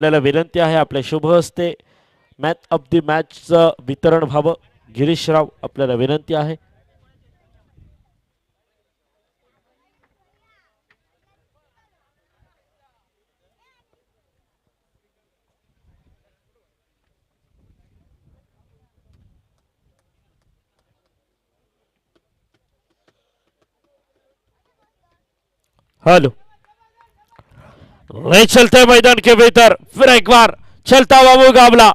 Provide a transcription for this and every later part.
आपल्याला विनंती आहे आपल्या शुभ हस्ते मॅच ऑफ द मॅचचं वितरण व्हावं. गिरीशराव आपल्याला विनंती आहे. हेलो, ले चलते मैदान के भीतर फिर एक बार चलता हुआ मुकाबला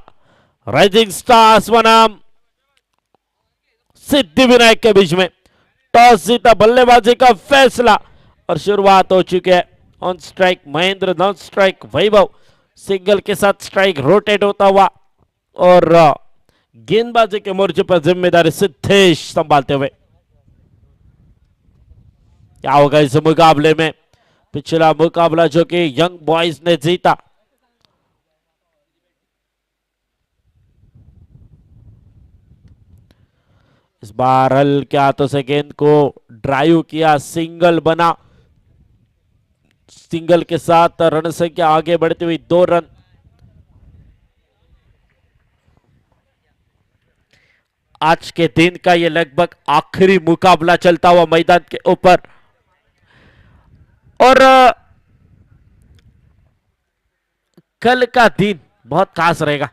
राइजिंग स्टार्स बनाम सिद्धि विनायक के बीच में। टॉस जीता बल्लेबाजी का फैसला और शुरुआत हो चुकी है। On strike Mahendra, non strike Vaibhav, single के साथ स्ट्राइक रोटेट होता हुआ और गेंदबाजी के मोर्चे पर जिम्मेदारी सिद्धेश संभालते हुए। क्या होगा इस मुकाबले में? पिछला मुकाबला जो कि यंग बॉयज ने जीता, इस बार हल्के हाथों से गेंद को ड्राइव किया, सिंगल बना। सिंगल के साथ रन संख्या आगे बढ़ती हुई 2 रन। आज के दिन का ये लगभग आखिरी मुकाबला चलता हुआ मैदान के ऊपर और कल का दिन बहुत खास रहेगा।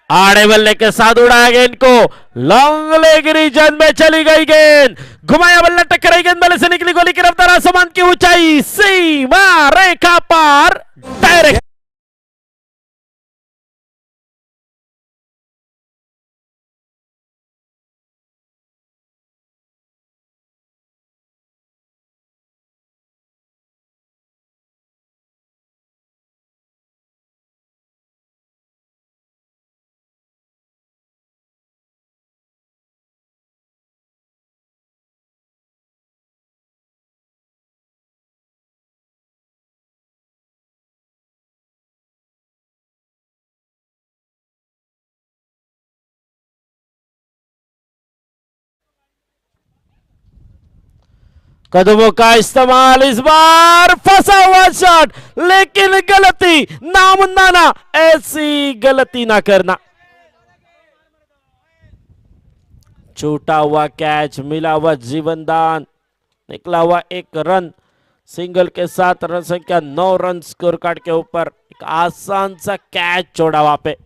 आड़े बल्ले के साथ उड़ाया गेंद को, लॉन्ग लेग रीजन में चली गई गेंद, घुमाया बल्ला, टकराई गेंद, बल्ले से निकली गोली की रफ्तार आसमान की ऊंचाई, सीमा रेखा पार, डायरेक्ट। कदमों का इस्तेमाल, इस बार फंसा हुआ शॉट, लेकिन गलती नामुमकिन, ऐसी गलती ना करना। छूटा हुआ कैच, मिला हुआ जीवनदान, निकला हुआ एक रन, सिंगल के साथ रन संख्या 9 रन स्कोर कार्ड के ऊपर। एक आसान सा कैच छोड़ा वहां पे।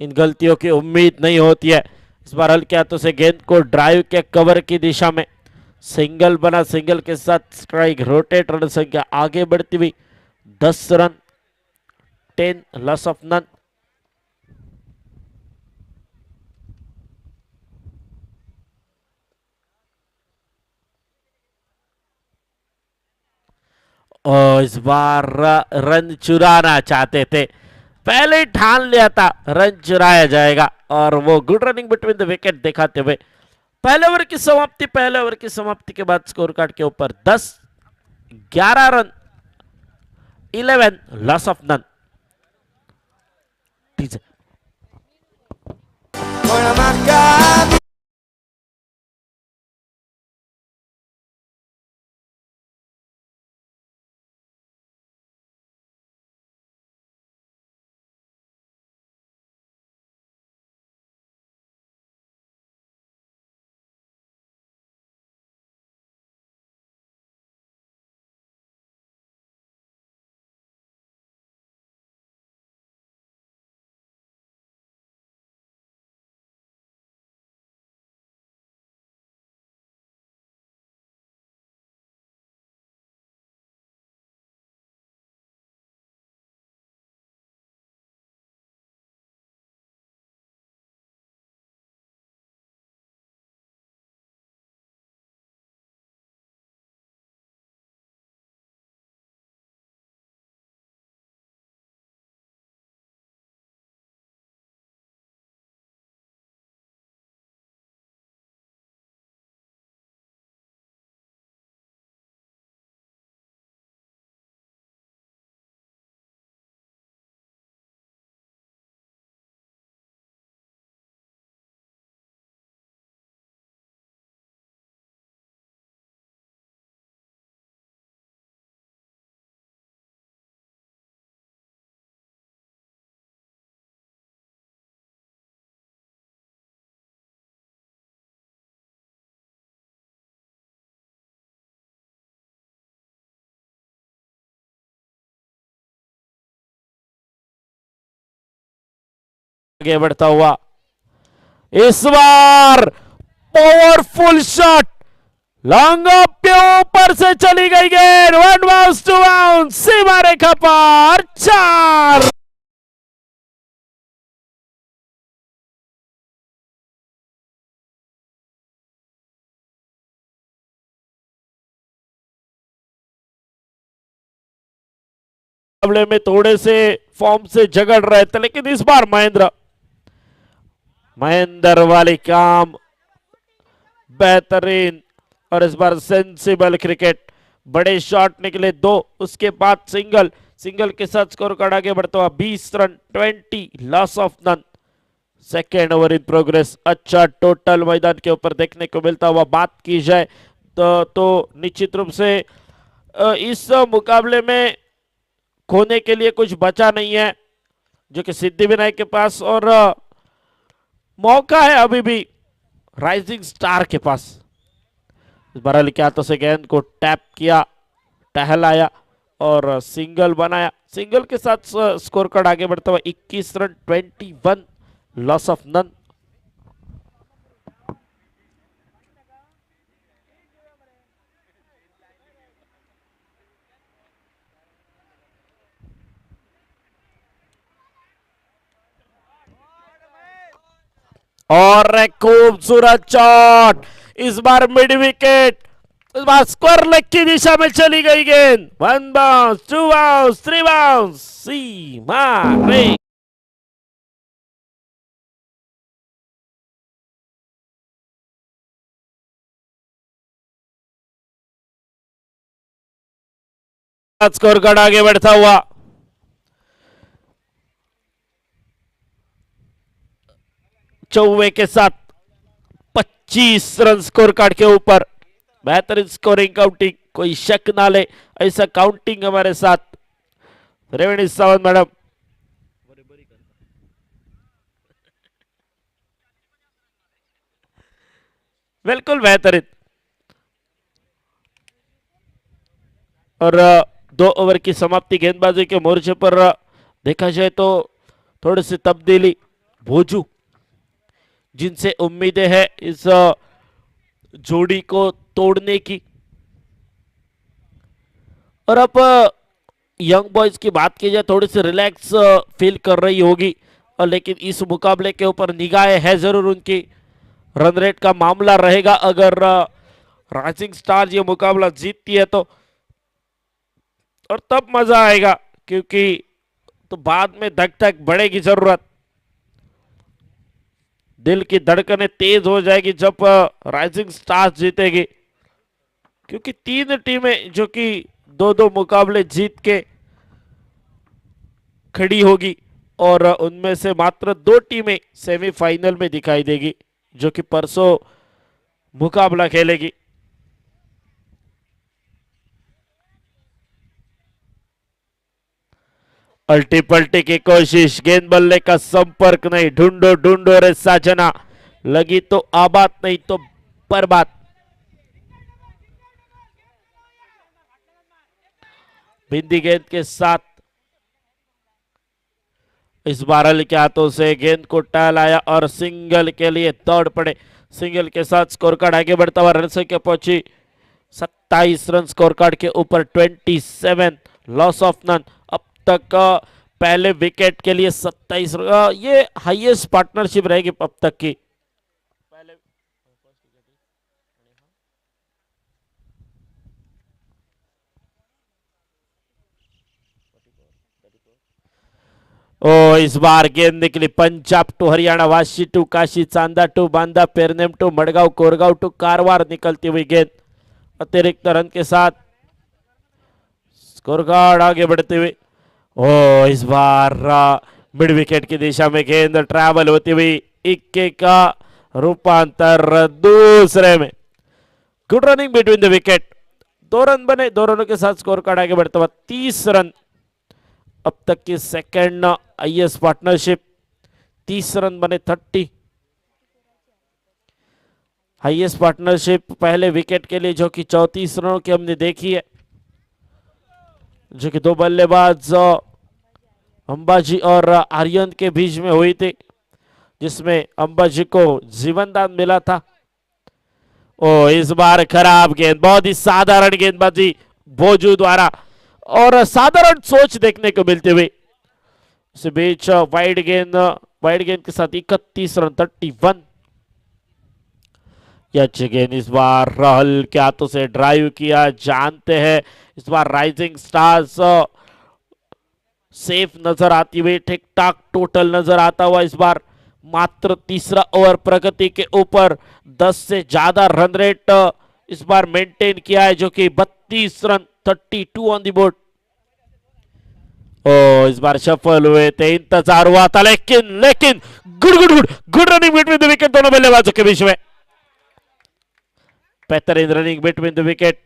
इन गलतियों की उम्मीद नहीं होती है। इस बार हल्के हाथों से गेंद को ड्राइव के कवर की दिशा में, सिंगल बना, सिंगल के साथ स्ट्राइक रोटेट, रन संख्या आगे बढ़ती हुई 10 रन, 10 लॉस ऑफ नन। और इस बार रन चुराना चाहते थे, पहले ही ठान लिया था रन चुराया जाएगा और वो good running between the wicket दिखाते हुए पहले ओवर की समाप्ति। पहले ओवर की समाप्ति के बाद स्कोर कार्ड के ऊपर 10, 11 रन, 11 लॉस ऑफ नन। आगे बढ़ता हुआ, इस बार पावरफुल शॉट, लॉन्ग ऑफ के ऊपर से चली गई गेंद, 1 बाउंस 2 बाउंस, सीमा रेखा पार 4। मुकाबले में थोड़े से फॉर्म से झगड़ रहे थे, लेकिन इस बार महेंद्र वाली काम बेहतरीन, और इस बार सेंसिबल क्रिकेट। बड़े शॉट निकले 2, उसके बाद सिंगल के साथ स्कोर कार्ड आगे बढ़ता हुआ 20 run 20, loss of none. Second over in progress. अच्छा टोटल मैदान के ऊपर देखने को मिलता हुआ। बात की जाए तो निश्चित रूप से इस मुकाबले में खोने के लिए कुछ बचा नहीं है, जो कि सिद्धिविनायक के पास, और मौका है अभी भी राइजिंग स्टार के पास। इस बार अली के हाथों से गेंद को टैप किया, टहलाया और सिंगल बनाया। सिंगल के साथ स्कोर कार्ड आगे बढ़ता हुआ 21 रन 21, लॉस ऑफ नन। और खूबसूरत शॉट, इस बार मिड विकेट, इस बार स्क्वायर लेग की दिशा में चली गई गेंद। 1 बाउंस 2 बाउंस 3 बाउंस, सीमा रेखा। स्कोर कार्ड आगे बढ़ता हुआ, चौवे के साथ 25 रन स्कोर कार्ड के ऊपर। बेहतरीन स्कोरिंग काउंटिंग, कोई शक ना ले, ऐसा काउंटिंग हमारे साथ रेवणी सावंत मैडम। बिल्कुल बेहतरीन। और 2 ओवर की समाप्ति गेंदबाजी के मोर्चे पर देखा जाए तो थोड़ी सी तब्दीली। भोजू, जिनसे उम्मीदें हैं इस जोड़ी को तोड़ने की, और अब यंग बॉयज की बात की जाए, थोड़ी सी रिलैक्स फील कर रही होगी, और लेकिन इस मुकाबले के ऊपर निगाहें है जरूर उनकी। रन रेट का मामला रहेगा, अगर राइजिंग स्टार ये मुकाबला जीतती है तो, और तब मजा आएगा, क्योंकि तो बाद में धक धक बढ़ेगी जरूरत, दिल की धड़कनें तेज हो जाएगी जब राइजिंग स्टार्स जीतेगी, क्योंकि 3 टीमें जो कि 2-2 मुकाबले जीत के खड़ी होगी, और उनमें से मात्र 2 टीमें सेमीफाइनल में दिखाई देगी, जो कि परसों मुकाबला खेलेगी। अल्टी पल्टी की कोशिश, गेंद बल्ले का संपर्क नहीं, ढूंढो ढूंढो रे साजना, लगी तो आबाद नहीं तो बर्बाद। बिंदी गेंद के साथ इस बार अली के हाथों से गेंद को टहलाया और सिंगल के लिए दौड़ पड़े। सिंगल के साथ स्कोर कार्ड आगे बढ़ता हुआ, रन संख्या पहुंची 27 रन स्कोर कार्ड के ऊपर 27, लॉस ऑफ नन। अब तक पहले विकेट के लिए 27, ये हाईएस्ट पार्टनरशिप रहेगी अब तक की। ओ इस बार गेंद निकली Punjab to Haryana, Vashi to Kashi, Chanda to Banda, Pernem to Madgaon, Koregaon to Karwar निकलती हुई गेंद अतिरिक्त रन के साथ स्कोर कार्ड आगे बढ़ते हुए। ओ इस बार मिड विकेट की दिशा में गेंद ट्रैवल होती हुई इक्के का रूपांतर दूसरे में। Good running between the wicket, 2 run बने, 2 रनों के साथ स्कोर कार्ड आगे बढ़ता हुआ 30 रन। अब तक की सेकंड हाईएस्ट पार्टनरशिप, 30 रन बने 30। हाईएस्ट पार्टनरशिप पहले विकेट के लिए जो कि 34 रनों की हमने देखी है, जो कि 2 बल्लेबाज अंबाजी और आर्यन के बीच में हुई थी। जिसमें अंबाजी को जीवनदान मिला था। ओ इस बार खराब गेंद, बहुत ही साधारण गेंदबाजी भोजू द्वारा और साधारण सोच देखने को मिलती हुई। इस बीच वाइड गेंद के साथ 31 रन 31। यच गेंद इस बार राहुल के हाथों से ड्राइव किया। जानते हैं इस बार राइजिंग स्टार्स सेफ नजर आती हुई, ठीक ठाक टोटल नजर आता हुआ। इस बार मात्र तीसरा ओवर प्रगति के ऊपर 10 से ज्यादा रन रेट इस बार मेंटेन किया है, जो कि 32 रन 32 ऑन दी बोर्ड। ओ इस बार सफल हुए थे, इंतजार हुआ था, लेकिन good running between the wicket दोनों बल्लेबाजों के बीच में। बेहतरीन running between the wicket.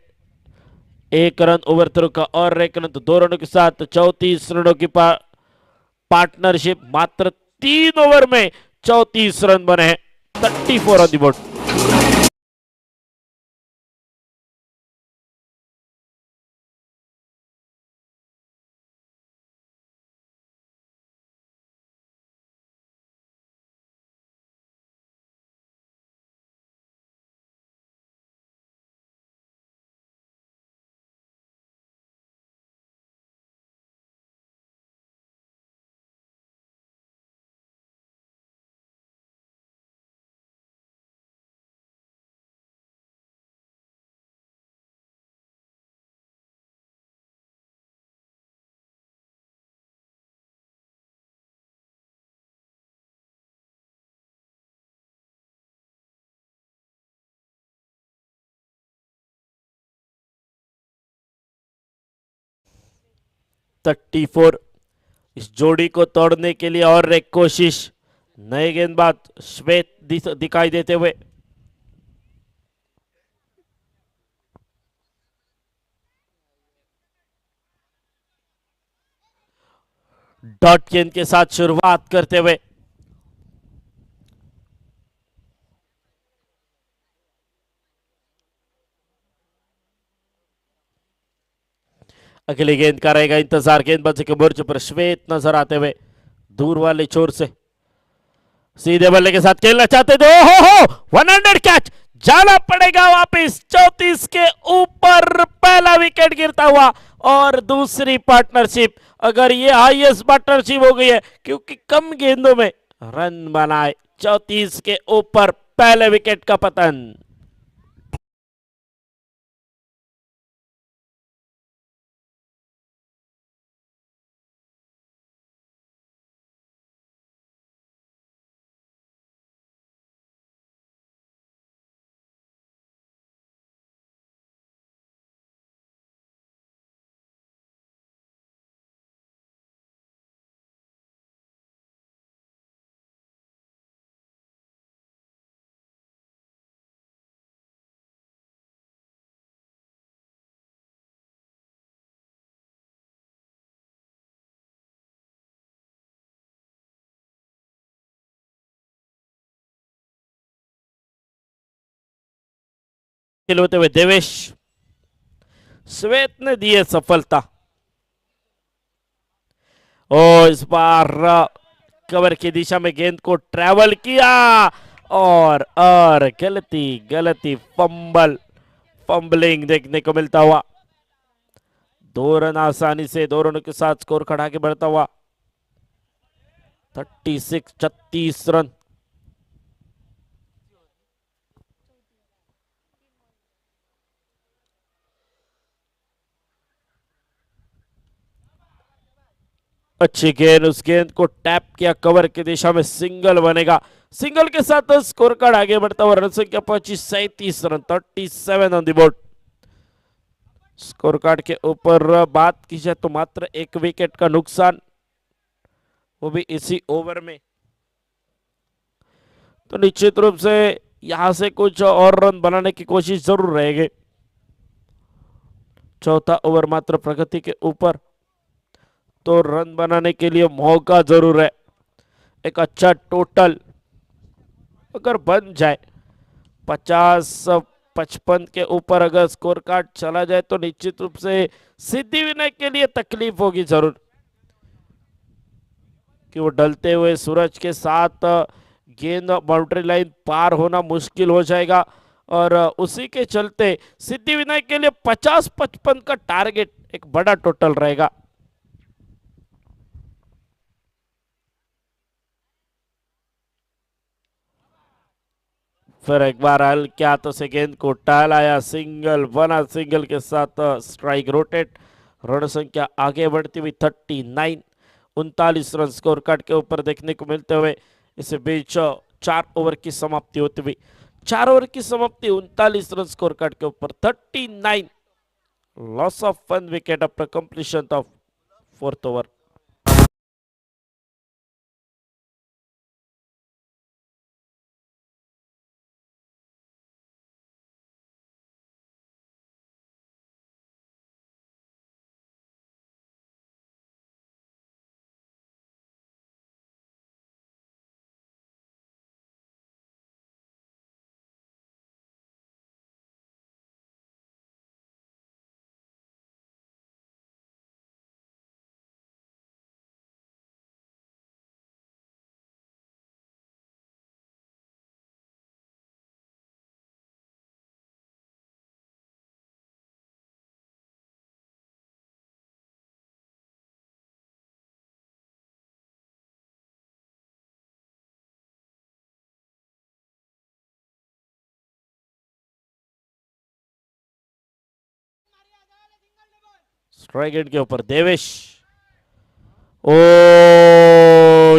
1 run over throw का और 1 रन तो 2 रनों के साथ 34 रनों की पार्टनरशिप। मात्र 3 ओवर में 34 रन बने हैं। 34 on the board. Thirty four. इस जोड़ी को तोड़ने के लिए और एक कोशिश। नए गेंदबाज श्वेत दिखाई देते हुए। डॉट गेंद के साथ शुरुआत करते हुए अगली गेंद का रहेगा इंतजार। गेंदबाजी के मोर्चे पर श्वेत नजर आते हुए दूर वाले छोर से सीधे बल्ले के साथ खेलना चाहते थे। हो 100 कैच, जाना पड़ेगा वापस। 34 के ऊपर पहला विकेट गिरता हुआ और दूसरी पार्टनरशिप। अगर ये हाईएस्ट पार्टनरशिप हो गई है, क्योंकि कम गेंदों में रन बनाए। 34 के ऊपर पहले विकेट का पतन। होते हुए देवेश, श्वेत ने दी है सफलता। ओ इस बार कवर की दिशा में गेंद को ट्रैवल किया और गलती फंबलिंग देखने को मिलता हुआ। 2 रन आसानी से 2 रनों के साथ स्कोर खड़ा के बढ़ता हुआ। 36 रन। अच्छी गेंद, उस गेंद को टैप किया कवर की दिशा में, सिंगल बनेगा। सिंगल के साथ स्कोर कार्ड आगे बढ़ता हुआ। रन संख्या पहुंची 37 run 37 on the board. Score card के ऊपर बात की जाए तो मात्र 1 विकेट का नुकसान, वो भी इसी ओवर में। तो निश्चित रूप से यहां से कुछ और रन बनाने की कोशिश जरूर रहेगी। चौथा ओवर मात्र प्रगति के ऊपर, तो रन बनाने के लिए मौका जरूर है। एक अच्छा टोटल अगर बन जाए, 50-55 के ऊपर अगर स्कोर कार्ड चला जाए, तो निश्चित रूप से सिद्धि विनायक के लिए तकलीफ होगी जरूर, कि वो ढलते हुए सूरज के साथ गेंद बाउंड्री लाइन पार होना मुश्किल हो जाएगा और उसी के चलते सिद्धि विनायक के लिए 50-55 का टारगेट एक बड़ा टोटल रहेगा। फिर एक बार हल्के हाथों से गेंद को टहलाया, सिंगल बना, सिंगल के साथ स्ट्राइक रोटेट। रण संख्या आगे बढ़ती हुई 39, 39 रन स्कोर कार्ड के ऊपर देखने को मिलते हुए इस बीच 4 ओवर की समाप्ति होती हुई, 4 ओवर की समाप्ति 39 रन स्कोर कार्ड के ऊपर 39, loss of 1 wicket after completion of 4th over. Strike and के ऊपर देवेश, ओ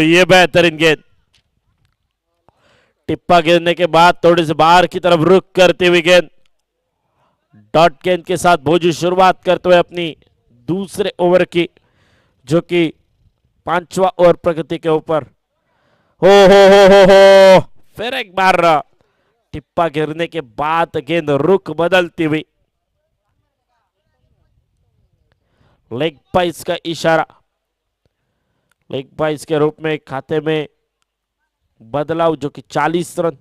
ये बेहतरीन गेंद, टिप्पा गिरने के बाद थोड़ी सी बाहर की तरफ रुक करती हुई गेंद, डॉट गेंद के साथ भोजू शुरुआत करते हुए अपनी दूसरे ओवर की, जो कि 5वां ओवर प्रगति के ऊपर। हो फिर एक बार टिप्पा गिरने के बाद गेंद रुख बदलती हुई, लेग पाइस का इशारा, लेग पाइस के रूप में खाते में बदलाव, जो कि 40 रन,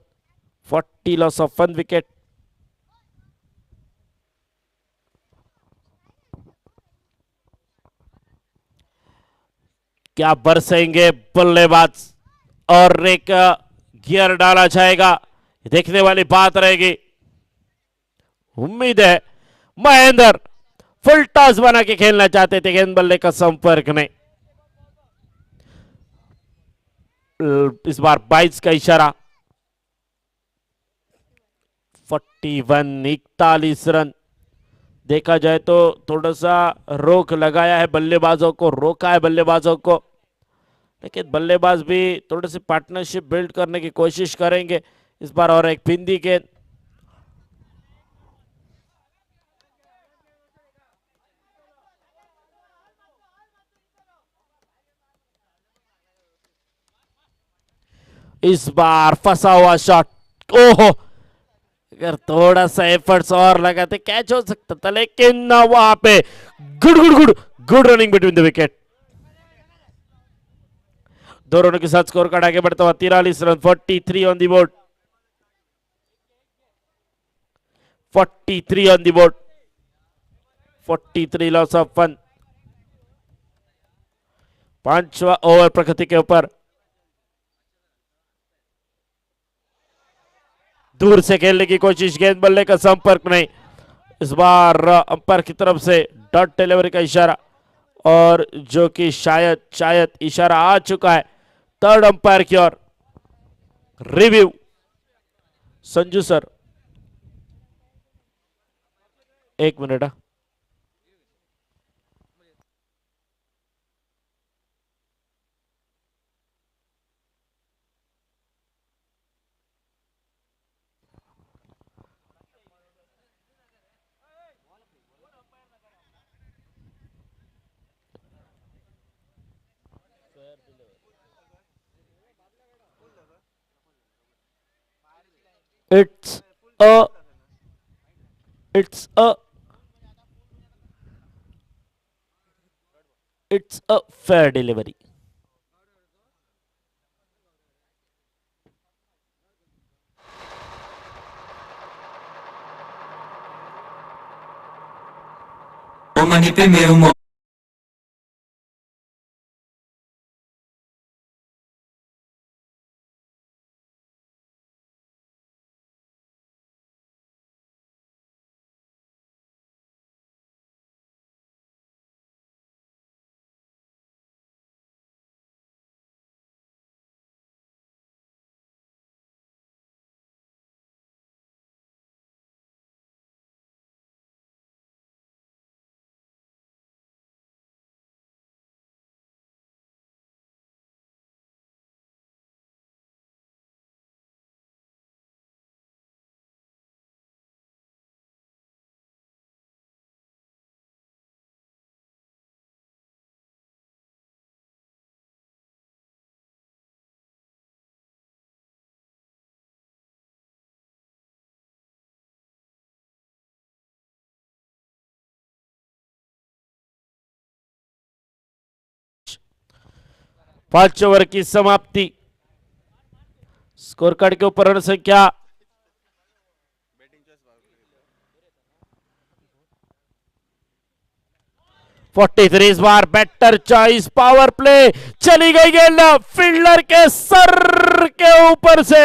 40 लॉस ऑफ 1 विकेट। क्या बरसेंगे बल्लेबाज और एक गियर डाला जाएगा, देखने वाली बात रहेगी। उम्मीद है महेंद्र फुल टॉस बना के खेलना चाहते थे, गेंद बल्ले का संपर्क नहीं। इस बार 22 का इशारा, 41, 41 रन। देखा जाए तो थोड़ा सा रोक लगाया है बल्लेबाजों को, रोका है बल्लेबाजों को, लेकिन बल्लेबाज भी थोड़ी सी पार्टनरशिप बिल्ड करने की कोशिश करेंगे इस बार। और एक बिंदी गेंद, इस बार फंसा हुआ शॉट, ओहो अगर थोड़ा सा एफर्ट्स और लगाते कैच हो सकता था, लेकिन वहां पे good good good good running between the wicket. दो रनों के साथ स्कोर कार्ड आगे बढ़ता हुआ 43 run, 43 on the board, 43 on the board, 43 loss of 1। 5वां ओवर प्रकृति के ऊपर, दूर से खेलने की कोशिश, गेंद बल्ले का संपर्क नहीं। इस बार अंपायर की तरफ से डॉट डिलीवरी का इशारा, और जो कि शायद इशारा आ चुका है थर्ड अंपायर की ओर। Review Sanju sir, 1 minute. It's a fair delivery. Mani pe meu 5 over की समाप्ति। स्कोर कार्ड के ऊपर रन संख्या 43। इस बार बेटर चॉइस, पावर प्ले, चली गई गेंद फील्डर के सर के ऊपर से।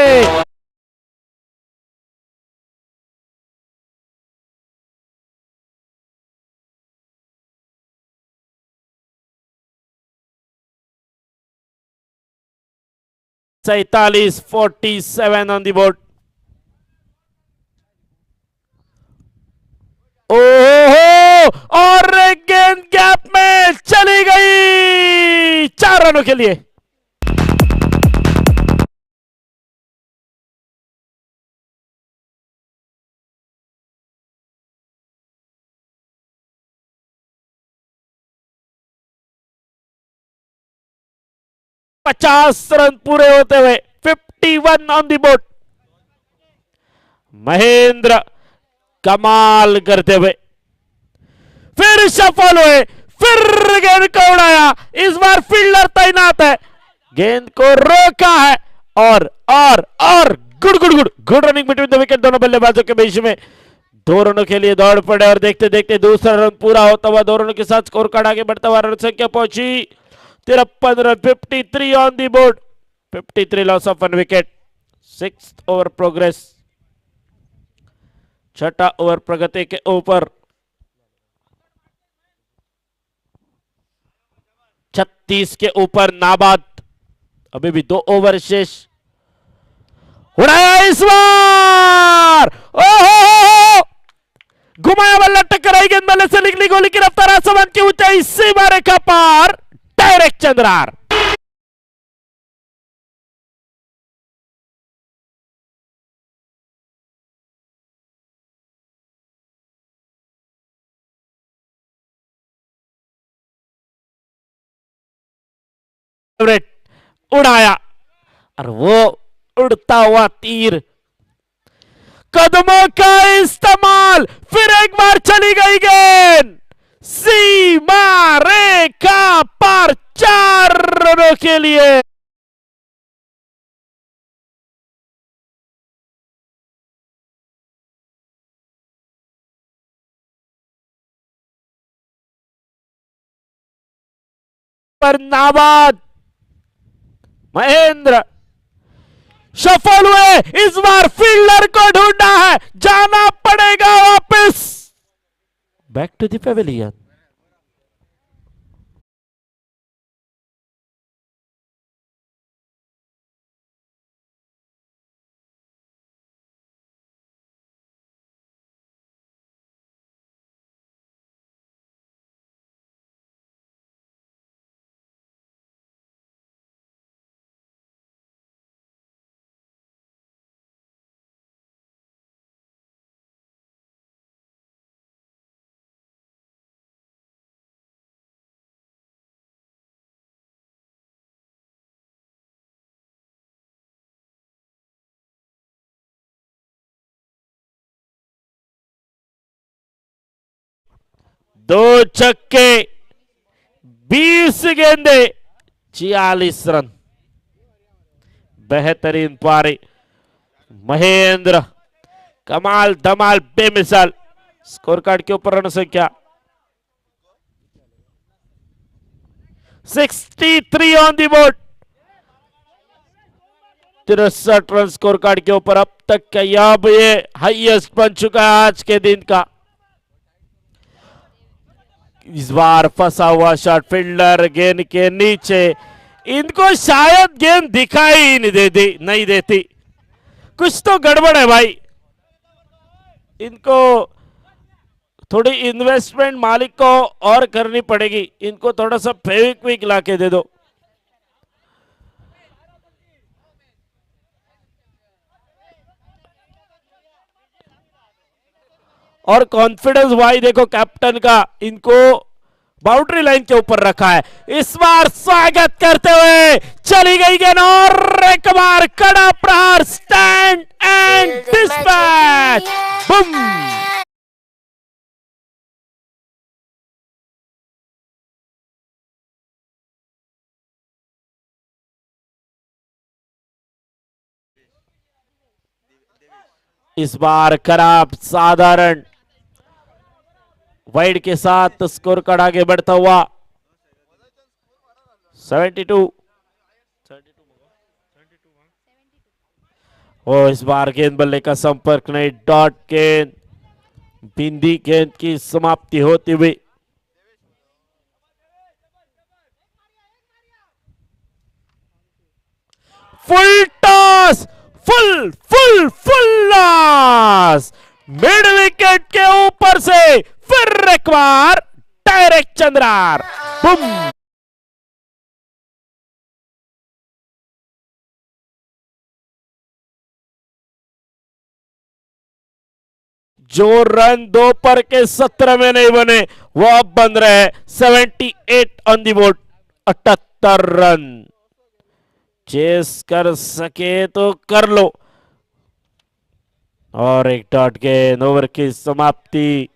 सैतालीस 47 ऑन दी बोर्ड। ओहो, और गेंद गैप में चली गई 4 रनों के लिए। पचास रन पूरे होते हुए 51 ऑन दी बोर्ड। महेंद्र कमाल करते हुए फिर सफल हुए, फिर गेंद को उड़ाया। इस बार फील्डर तैनात है, गेंद को रोका है और good good good good running between the wicket. दोनों बल्लेबाजों के बीच में 2 रनों के लिए दौड़ पड़े और देखते देखते दूसरा रन पूरा होता हुआ 2 रनों के साथ स्कोर कार्ड आगे बढ़ता हुआ रन संख्या पहुंची 53 run. 53 on the board, 53 loss of 1 wicket. 6th over progress, 6ठा ओवर प्रगति के ऊपर। 36 के ऊपर नाबाद, अभी भी 2 ओवर शेष। उड़ाया इस बार, ओहो, घुमाया बल्ला, टकराई गेंद बल्ले से निकली गोली की रफ्तार आसमान की ऊंचाई, सीमा रेखा पार, डायरेक्ट चंद्रार। उड़ाया और वो उड़ता हुआ तीर, कदमों का इस्तेमाल, फिर एक बार चली गई गेंद सीमा रेखा पार, 4 रनों के लिए। पर नाबाद महेंद्र सफल हुए, इस बार फील्डर को ढूंढना है, जाना पड़ेगा वापस बैक टू द पेविलियन। दो छक्के, 20 गेंदे, 46 रन। बेहतरीन पारी, महेंद्र कमाल धमाल बेमिसाल। स्कोर कार्ड के ऊपर रन संख्या 63 on the board. 63 run score card के ऊपर अब तक का ये हाईएस्ट बन चुका है आज के दिन का। इस बार फंसा हुआ शॉट, फील्डर गेंद के नीचे, इनको शायद गेंद दिखाई ही नहीं देती। कुछ तो गड़बड़ है भाई, इनको थोड़ी इन्वेस्टमेंट मालिक को और करनी पड़ेगी। इनको थोड़ा सा फेविक्विक लाके दे दो। और कॉन्फिडेंस भाई देखो कैप्टन का, इनको बाउंड्री लाइन के ऊपर रखा है। इस बार स्वागत करते हुए चली गई गेंद और एक बार कड़ा प्रहार, स्टैंड एंड डिस्पैच, बूम। इस बार खराब साधारण वाइड के साथ स्कोर कार्ड आगे बढ़ता हुआ 72। और इस बार गेंद बल्ले का संपर्क नहीं, डॉट गेंद, बिंदी गेंद की समाप्ति होती हुई। Full toss, full full full toss, mid wicket के ऊपर से फिर एक बार डायरेक्ट चंद्रार, बुम। जो रन दोपहर के 17 में नहीं बने वो अब बन रहे 78 on the board, 78 run. Chase कर सके तो कर लो। और एक डॉट गेंद, ओवर की समाप्ति।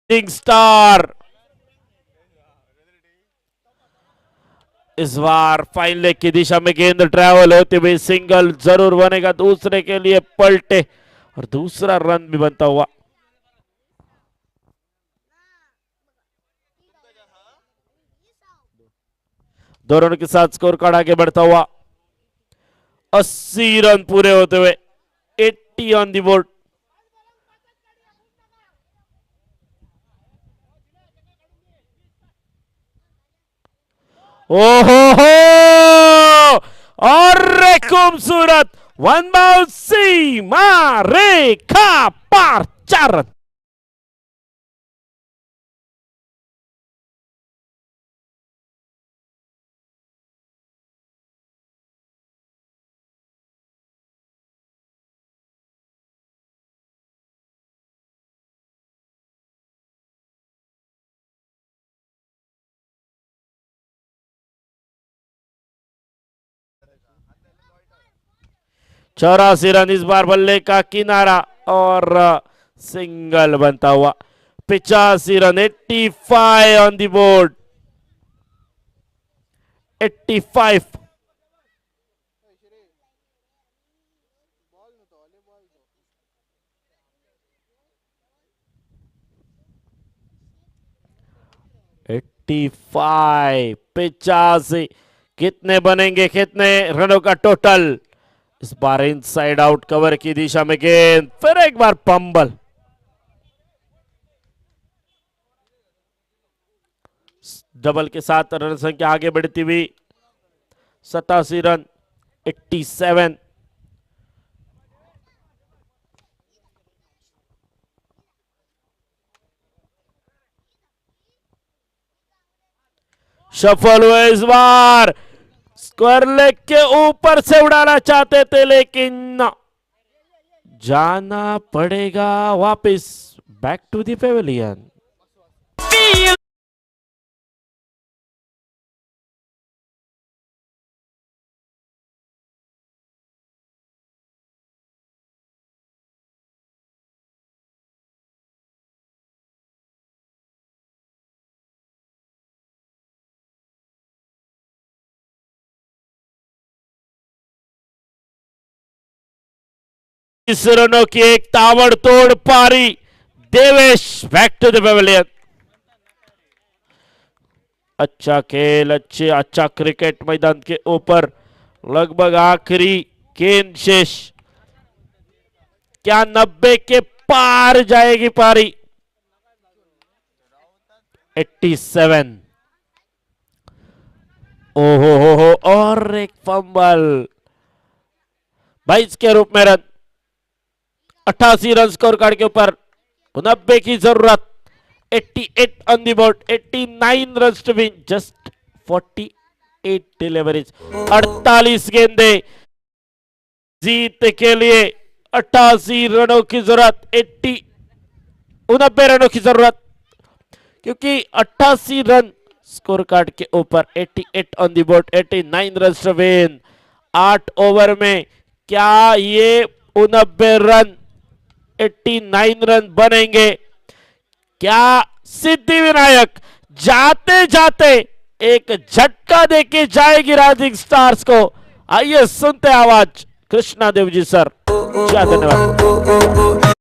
स्टार इस बार फाइन लेग की दिशा में गेंद ट्रैवल होते हुए सिंगल जरूर बनेगा, दूसरे के लिए पलटे और दूसरा रन भी बनता हुआ। दोनों के साथ स्कोर कार्ड आगे बढ़ता हुआ 80 रन पूरे होते हुए 80 ऑन दी बोर्ड। ओहो हो, और खूबसूरत वन बाउंस सीमा रेखा पार, 4 रन। चौरासी रन इस बार बल्ले का किनारा और सिंगल बनता हुआ 85 रन, 85 ऑन दी बोर्ड, 85। पिचासी कितने बनेंगे, कितने रनों का टोटल? इस बार इनसाइड आउट कवर की दिशा में गेंद, फिर एक बार पंबल। डबल के साथ रन संख्या आगे बढ़ती हुई 87 रन, 87। सफल हुए इस बार, स्क्वायर लेग के ऊपर से उड़ाना चाहते थे लेकिन जाना पड़ेगा वापस बैक टू द पेविलियन। इस रनों की एक ताबड़तोड़ पारी, Devesh back to the pavilion. अच्छा खेल, अच्छा क्रिकेट मैदान के ऊपर लगभग आखिरी गेंद शेष, क्या 90 के पार जाएगी पारी? 87। ओहो हो, और एक फंबल। 22 के रूप में रन, 88 रन स्कोर कार्ड के ऊपर, 90 की जरूरत। 88 on the board, 89 run to win, just 48 deliveries, 48 गेंदे जीत के लिए। 88 रनों की जरूरत, 89 रनों की जरूरत, क्योंकि 88 रन स्कोर कार्ड के ऊपर, 88 on the board, 89 run to win. 8 over में क्या ये 89 रन, 89 रन बनेंगे? क्या सिद्धि विनायक जाते जाते एक झटका देके जाएगी राइजिंग स्टार्स को? आइए सुनते आवाज कृष्णा देव जी सर। क्या धन्यवाद।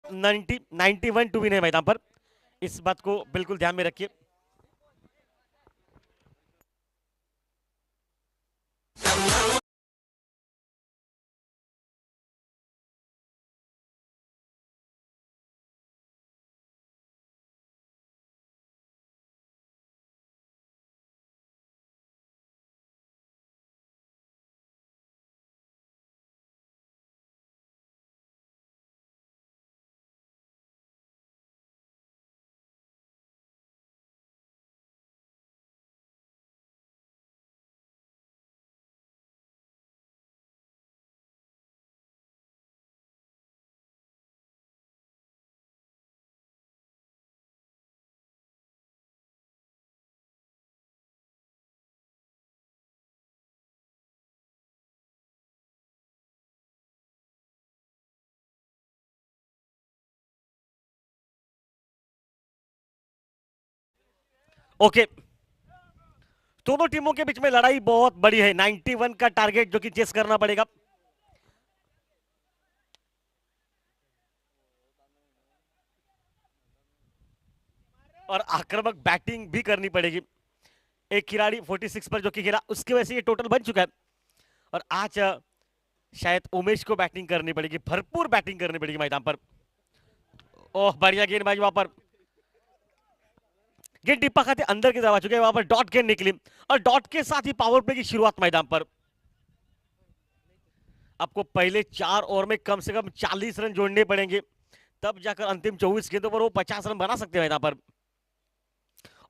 नाइन्टी 91 टू विन है मैदान पर, इस बात को बिल्कुल ध्यान में रखिए। ओके, दोनों टीमों के बीच में लड़ाई बहुत बड़ी है। 91 का टारगेट जो कि चेस करना पड़ेगा। और आक्रामक बैटिंग भी करनी पड़ेगी। एक खिलाड़ी 46 पर जो कि खेला, उसकी वजह से ये टोटल बन चुका है। और आज शायद उमेश को बैटिंग करनी पड़ेगी, भरपूर बैटिंग करनी पड़ेगी मैदान पर। ओह, बढ़िया गेंदबाजी वहां पर। गेंद डिब्बा खाते अंदर की तरफ आ चुके हैं, वहां पर डॉट गेंद निकली और डॉट के साथ ही पावर प्ले की शुरुआत मैदान पर। आपको पहले 4 ओवर में कम से कम 40 रन जोड़ने पड़ेंगे, तब जाकर अंतिम 24 गेंदों पर वो 50 रन बना सकते हैं मैदान पर।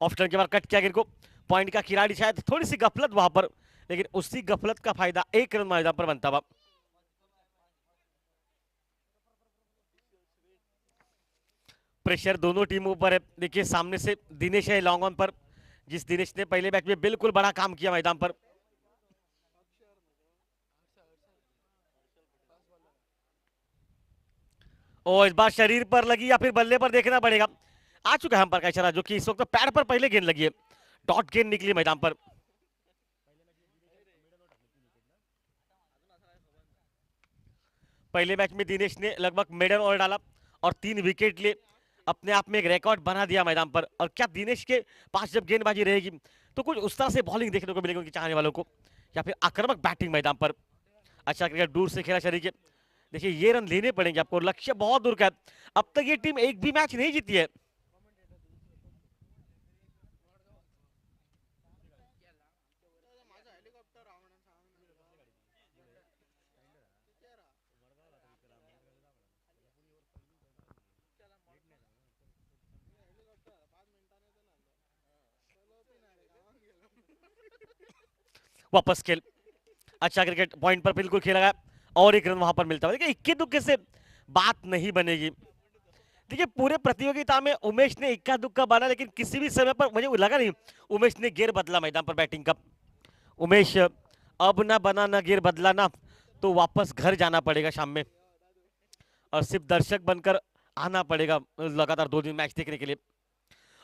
ऑफ टर्न के बाद कट किया गेंद को, पॉइंट का खिलाड़ी, शायद थोड़ी सी गफलत वहां पर, लेकिन उसी गफलत का फायदा 1 रन मैदान पर बनता हुआ। प्रेशर दोनों टीमों पर है। देखिए सामने से दिनेश है लॉन्ग ऑन पर, जिस दिनेश ने पहले मैच में बिल्कुल बड़ा काम किया मैदान पर। और इस बार शरीर पर लगी या फिर बल्ले पर देखना पड़ेगा। आ चुका है अंपायर का इशारा, जो कि इस वक्त पैड पर पहले गेंद लगी है, डॉट गेंद निकली मैदान पर। पहले मैच में दिनेश ने लगभग मेडन ओवर डाला और 3 विकेट लिए, अपने आप में एक रिकॉर्ड बना दिया मैदान पर। और क्या दिनेश के पास जब गेंदबाजी रहेगी तो कुछ उस तरह से बॉलिंग देखने को मिलेगी उनके चाहने वालों को, या फिर आक्रामक बैटिंग मैदान पर। अच्छा क्रिकेट दूर से खेला शरीर के। देखिए ये रन लेने पड़ेंगे आपको, लक्ष्य बहुत दूर का है। अब तक ये टीम एक भी मैच नहीं जीती है। वापस खेल, अच्छा क्रिकेट पॉइंट पर बिल्कुल खेला गया और एक रन वहां पर मिलता है। देखिए इक्के दुक्के से बात नहीं बनेगी। देखिए पूरे प्रतियोगिता में उमेश ने इक्का दुक्का बना, लेकिन किसी भी समय पर मुझे लगा नहीं उमेश ने गेर बदला मैदान पर बैटिंग का। उमेश अब ना बना ना गेर बदला ना, तो वापस घर जाना पड़ेगा शाम में और सिर्फ दर्शक बनकर आना पड़ेगा लगातार 2 दिन मैच देखने के लिए।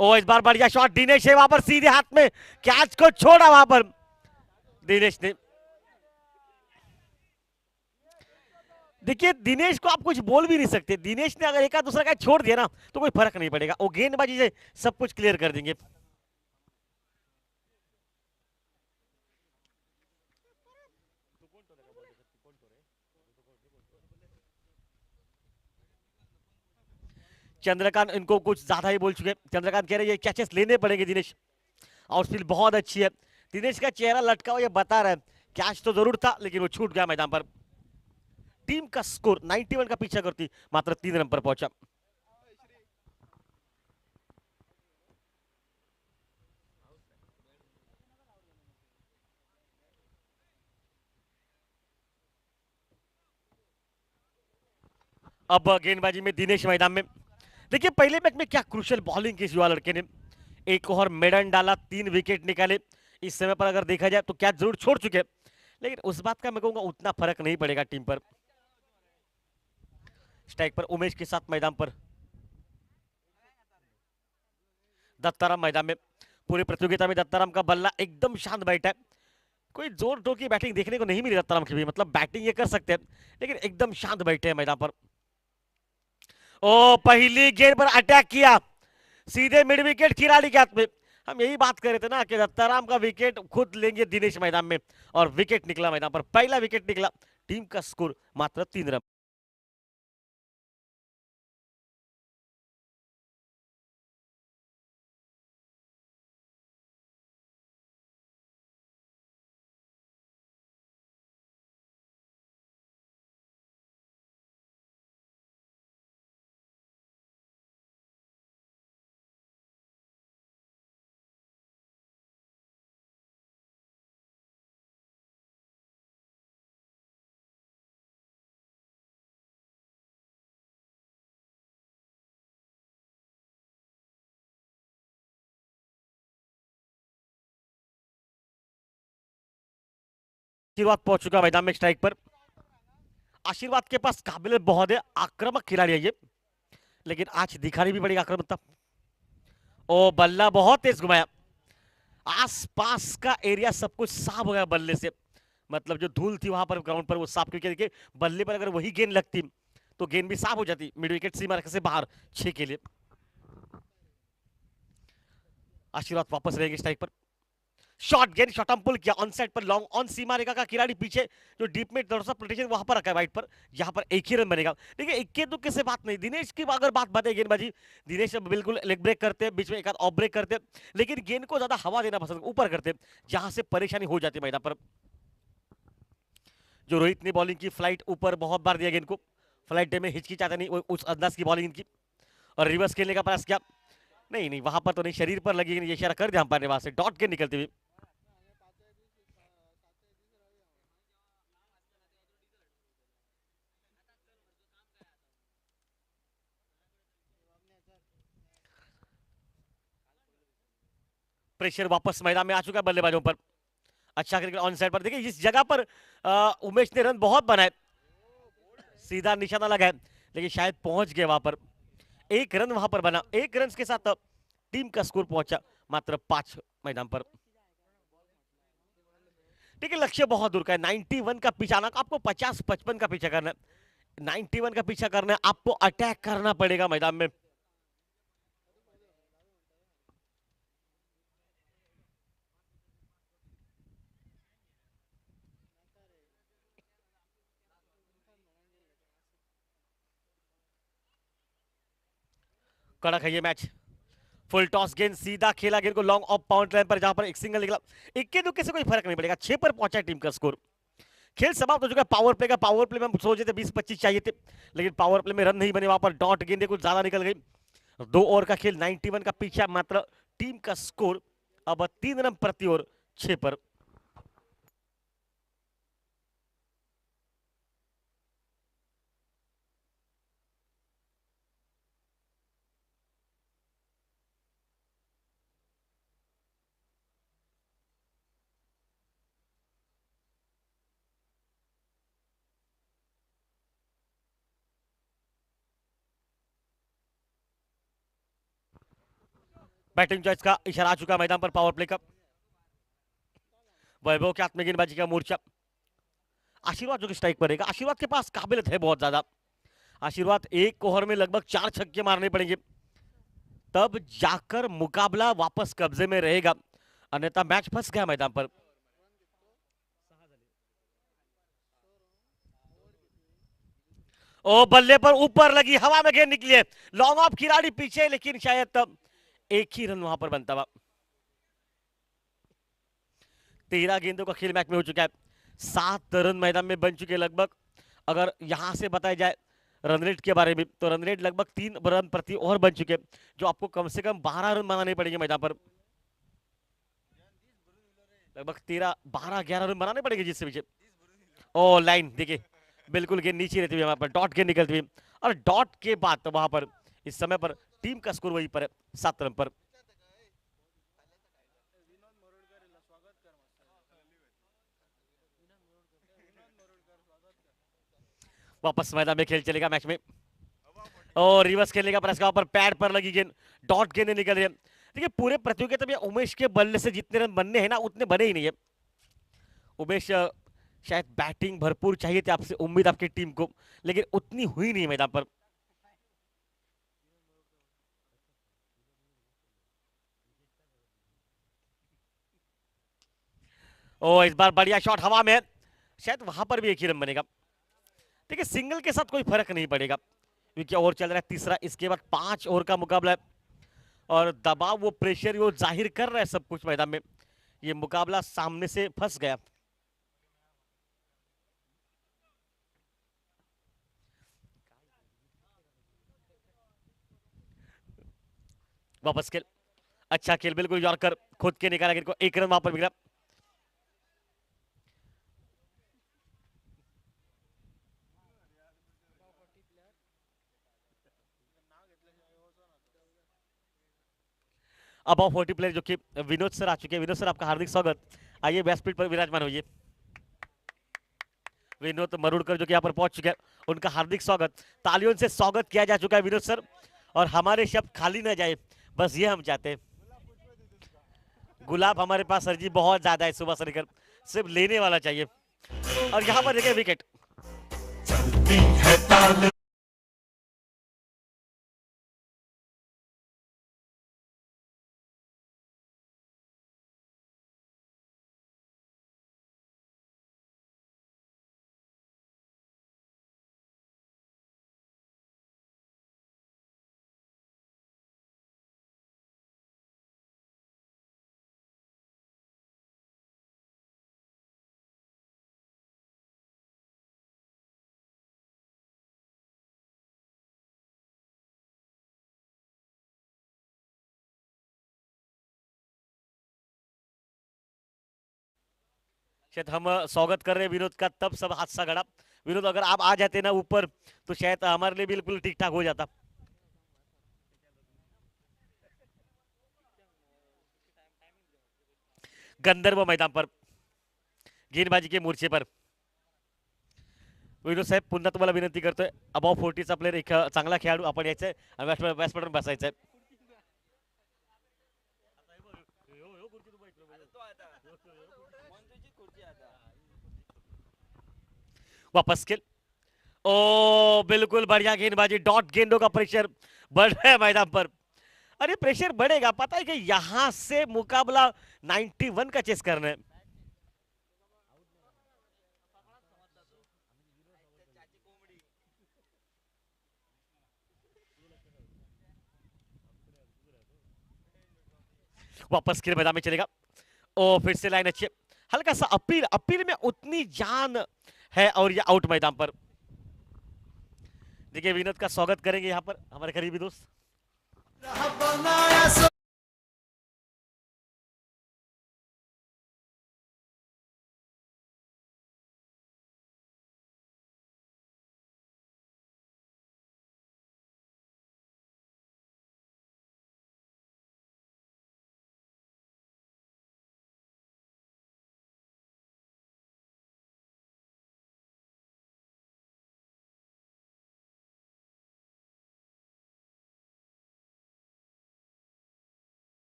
ओ इस बार बढ़िया शॉट, दिनेश है वहां पर, सीधे हाथ में कैच को छोड़ा वहां पर दिनेश ने। देखिए दिनेश को आप कुछ बोल भी नहीं सकते, दिनेश ने अगर एक आध दूसरा का छोड़ दिया ना तो कोई फर्क नहीं पड़ेगा, वो गेंदबाजी से सब कुछ क्लियर कर देंगे। चंद्रकांत इनको कुछ ज्यादा ही बोल चुके। चंद्रकांत कह रहे हैं ये कैचेस लेने पड़ेंगे दिनेश। आउटफील्ड बहुत अच्छी है, दिनेश का चेहरा लटका हुआ ये बता रहा है कैच तो जरूर था लेकिन वो छूट गया मैदान पर। टीम का स्कोर 91 का पीछा करती मात्र 3 रन पर पहुंचा। अब गेंदबाजी में दिनेश मैदान में। देखिए पहले मैच में क्या क्रूशियल बॉलिंग की युवा लड़के ने, एक ओवर मेडन डाला, 3 विकेट निकाले। इस समय पर अगर देखा जाए तो कैच जरूर छोड़ चुके, लेकिन उस बात का मैं कहूंगा उतना फर्क नहीं पड़ेगा टीम पर। स्ट्राइक पर उमेश के साथ मैदान पर दत्ताराम मैदान में। पूरी प्रतियोगिता में दत्ताराम का बल्ला एकदम शांत बैठा है, कोई जोर टोर की बैटिंग देखने को नहीं मिली दत्ताराम की भी, मतलब बैटिंग ये कर सकते हैं लेकिन एकदम शांत बैठे हैं मैदान पर। ओ पहली गेंद पर अटैक किया, सीधे मिड विकेट खिलाड़ी के हाथ में। हम यही बात कर रहे थे ना कि दत्ताराम का विकेट खुद लेंगे दिनेश मैदान में, और विकेट निकला मैदान पर, पहला विकेट निकला। टीम का स्कोर मात्र 3 रन। आशीर्वाद पहुंच चुका मैदान में स्ट्राइक पर। आशीर्वाद के पास काबिलियत बहुत है, आक्रामक खिलाड़ी है ये, लेकिन आज दिखानी भी पड़ेगी आक्रामकता। ओ बल्ला बहुत तेज घुमाया, आसपास का एरिया सब कुछ साफ हो गया बल्ले से, मतलब जो धूल थी वहां पर ग्राउंड पर वो साफ, क्योंकि देखिए बल्ले पर अगर वही गेंद लगती तो गेंद भी साफ हो जाती मिड विकेट सीमा रेखा से बाहर 6 के लिए। आशीर्वाद वापस रहेंगे स्ट्राइक पर, शॉट गेंद शॉट पुल किया ऑन साइड पर, लॉन्ग ऑन सीमा रेखा का खिलाड़ी पीछे जो डीप में थोड़ा सा प्रोटेक्शन वहां पर रखा है वाइट पर, जहां पर एक ही रन बनेगा। देखिए इक्के दुक्के से बात नहीं, दिनेश की अगर बात बात है गेंदबाजी, दिनेश बिल्कुल लेग ब्रेक करते हैं, बीच में एक आध ऑफ ब्रेक करते हैं, लेकिन गेंद को ज्यादा हवा देना पसंद ऊपर करते हैं, जहां से परेशानी हो जाती है मैदान पर। जो रोहित ने बॉलिंग की फ्लाइट ऊपर बहुत बार दिया गेंद को, फ्लाइट डे में हिचकिचाता नहीं, उस अंदाज की बॉलिंग इनकी, और रिवर्स खेलने का प्रयास किया, नहीं वहां पर तो नहीं, शरीर पर लगी ये इशारा कर दिया अंपायर ने, वहां से डॉट के निकलते हुए। प्रेशर वापस मैदान में आ चुका है बल्लेबाजों पर, अच्छा क्रिकेट ऑन साइड पर, देखिए इस जगह पर उमेश ने रन बहुत बनाए, सीधा निशाना लगा है, लेकिन शायद पहुंच गए वहां पर, एक रन वहां पर बना, एक रन के साथ टीम का स्कोर पहुंचा मात्र 5 मैदान पर। ठीक है, लक्ष्य बहुत दूर का है, 91 का पीछा आना, आपको 50-55 का पीछा करना है, 91 का पीछा करना है, आपको अटैक करना पड़ेगा मैदान में। कड़क है ये मैच, फुल टॉस गेंद सीधा खेला, गेंद को लॉन्ग ऑफ बाउंड्री लाइन पर, जहां पर एक सिंगल निकला, इक्के दुक्के से कोई फर्क नहीं पड़ेगा, 6 पर पहुंचा टीम का स्कोर। खेल समाप्त हो चुका है पावर प्ले का, पावर प्ले में हम सोचे थे 20-25 चाहिए थे, लेकिन पावर प्ले में रन नहीं बने, वहां पर डॉट गेंदे कुछ ज्यादा निकल गई, 2 ओवर का खेल, 91 का पीछा मात्र, टीम का स्कोर अब 3 रन प्रति ओवर 6 पर। बैटिंग चॉइस का इशारा आ चुका मैदान पर पावर प्ले का, वैभव के हाथ में गेंदबाजी का मोर्चा, आशीर्वाद जो कि स्ट्राइक पर रहेगा, आशीर्वाद के पास काबिलियत है बहुत ज्यादा, आशीर्वाद एक ओवर में लगभग 4 छक्के मारने पड़ेंगे, तब जाकर मुकाबला वापस कब्जे में रहेगा, अन्यथा मैच फंस गया मैदान पर। ओ बल्ले पर ऊपर लगी, हवा में गेंद निकली है, लॉन्ग ऑफ खिलाड़ी पीछे, लेकिन शायद तब एक ही रन वहां पर बनता हुआ। 13 गेंदों का खेल मैच में हो चुका है, 7 रन मैदान में बन चुके लगभग, अगर यहां से बताया जाए रन रेट के बारे में, तो रन रेट लगभग 3 रन प्रति ओवर बन चुके, जो आपको कम से कम 12 रन बनाने पड़ेंगे मैदान पर, लगभग 13-12-11 रन बनाने पड़ेंगे जिससे पीछे। ओ लाइन देखिए, बिल्कुल गेंद नीचे रहती हुई वहां पर डॉट गेंद निकलती हुई, और डॉट के बाद तो वहां पर इस समय पर टीम का स्कोर वहीं पर है 7 रन पर। वापस मैदान में खेल चलेगा मैच में, और रिवर्स खेलने का प्रयास, पर पैड पर लगी गेंद, डॉट गेंद निकल रही है। देखिए पूरे प्रतियोगिता में उमेश के बल्ले से जितने रन बनने हैं ना, उतने बने ही नहीं है। उमेश शायद बैटिंग भरपूर चाहिए थी आपसे, उम्मीद आपकी टीम को, लेकिन उतनी हुई नहीं मैदान पर। ओ इस बार बढ़िया शॉट हवा में, शायद वहां पर भी एक ही रन बनेगा। देखिए सिंगल के साथ कोई फर्क नहीं पड़ेगा, क्योंकि ओवर चल रहा है तीसरा, इसके बाद 5 ओवर का मुकाबला है, और दबाव वो प्रेशर वो जाहिर कर रहा है सब कुछ मैदान में, ये मुकाबला सामने से फंस गया। वापस खेल, अच्छा खेल, बिल्कुल यॉर्कर खुद के निकाला, गेंद को एक रन वहां पर मिला। अब 40 प्लेयर जो कि विनोद सर आ चुके हैं, विनोद सर आपका हार्दिक स्वागत, आइए व्यासपीठ पर विराजमान होइए। विनोद मरुड़कर जो कि यहाँ पर पहुंच चुके हैं, उनका हार्दिक स्वागत, तालियों से स्वागत किया जा चुका है विनोद सर, और हमारे शब्द खाली ना जाए, बस ये हम चाहते हैं। गुलाब हमारे पास सर जी बहुत ज्यादा है सुबह से लेकर, सिर्फ लेने वाला चाहिए। और यहाँ पर देखिए विकेट। चलती है ताल शायद हम स्वागत कर रहे हैं विनोद का, तब सब हादसा घड़ा। विनोद अगर आप आ जाते ना ऊपर तो शायद हमारे लिए बिल्कुल ठीक ठाक हो जाता। गंधर्व मैदान पर गेंदबाजी के मोर्चे पर विनोद साहेब पुन्हा तुम्हाला विनंती करतोय, अबाव 40चा प्लेअर एक चांगला खेळाडू आपण यायचंय आणि व्यासपीठावर बसायचंय. वापस खेल। ओ बिल्कुल बढ़िया गेंदबाजी, डॉट गेंदों का प्रेशर बढ़ रहा है मैदान पर। अरे प्रेशर बढ़ेगा, पता है कि यहां से मुकाबला 91 का चेस करना है। वापस खेल मैदान में चलेगा। ओ फिर से लाइन अच्छी है, हल्का सा अपील, अपील में उतनी जान है और ये आउट मैदान पर। देखिए विनोद का स्वागत करेंगे यहाँ पर हमारे करीबी दोस्त।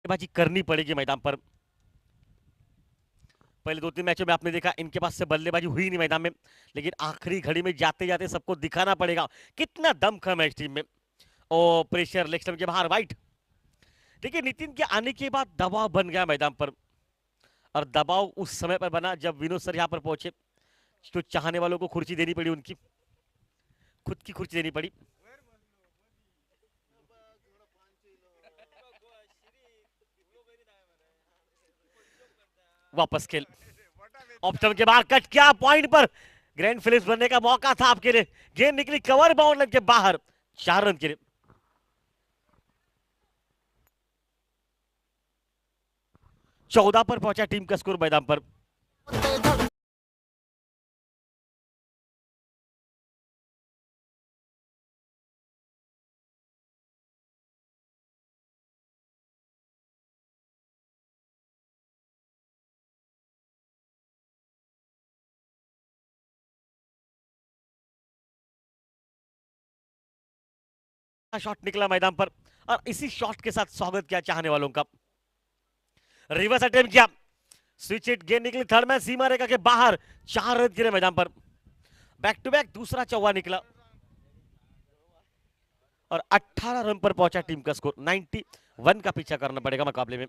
बल्लेबाजी करनी पड़ेगी मैदान पर। पहले 2-3 मैचों में आपने देखा इनके पास से बल्लेबाजी हुई नहीं मैदान में, लेकिन आखिरी घड़ी में जाते जाते सबको दिखाना पड़ेगा कितना दमखम है इस टीम में। ओ प्रेशर लेग स्टंप के बाहर, वाइट। देखिए नितिन के आने के बाद दबाव बन गया मैदान पर, और दबाव उस समय पर बना जब विनोद सर यहाँ पर पहुंचे तो चाहने वालों को कुर्सी देनी पड़ी, उनकी खुद की कुर्सी देनी पड़ी। वापस खेल, ऑफ स्टंप के बाहर कट किया, पॉइंट पर ग्रैंड फिलिप्स बनने का मौका था आपके लिए। गेंद निकली कवर बाउंड के बाहर, 4 रन के लिए। 14 पर पहुंचा टीम का स्कोर मैदान पर। शॉट निकला मैदान पर और इसी शॉट के साथ स्वागत किया चाहने वालों का। रिवर्स अटेम्प्ट किया, स्विच हिट, गेंद निकली थर्ड मैन सीमा रेखा के बाहर, 4 रन गिरे मैदान पर। बैक टू बैक दूसरा चौवा निकला और 18 रन पर पहुंचा टीम का स्कोर। 91 का पीछा करना पड़ेगा मुकाबले में।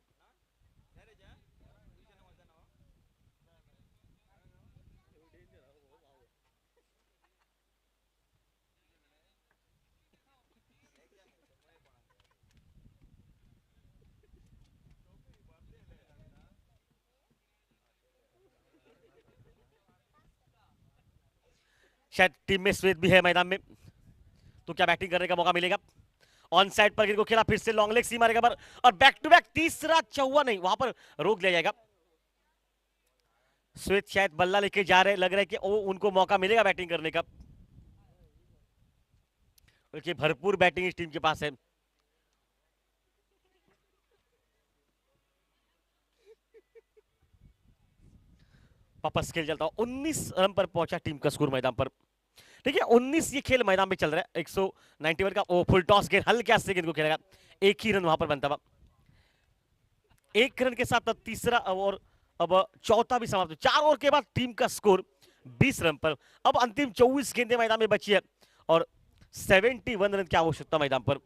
शायद टीम में श्वेत भी है मैदान में, तो क्या बैटिंग करने का मौका मिलेगा। ऑन साइड पर गिर को खेला, फिर से लॉन्ग लेग सी मारेगा पर, और बैक टू बैक तीसरा चौवा नहीं, वहां पर रोक लिया जाएगा। श्वेत शायद बल्ला लेके जा रहे, लग रहा है कि उनको मौका मिलेगा बैटिंग करने का, क्योंकि भरपूर बैटिंग इस टीम के पास है। वापस खेल चलता हूं, 19 रन पर पहुंचा टीम का स्कोर मैदान पर। देखिए 19 ये खेल मैदान में चल रहा है। 191 का वो फुल टॉस गेंद हल्के से गेंद को खेलेगा, एक ही रन वहां पर बनता हुआ। एक रन के साथ अब तीसरा और अब चौथा भी समाप्त। 4 ओवर के बाद टीम का स्कोर 20 रन पर। अब अंतिम 24 गेंदें मैदान में बची है और 71 रन की आवश्यकता मैदान पर।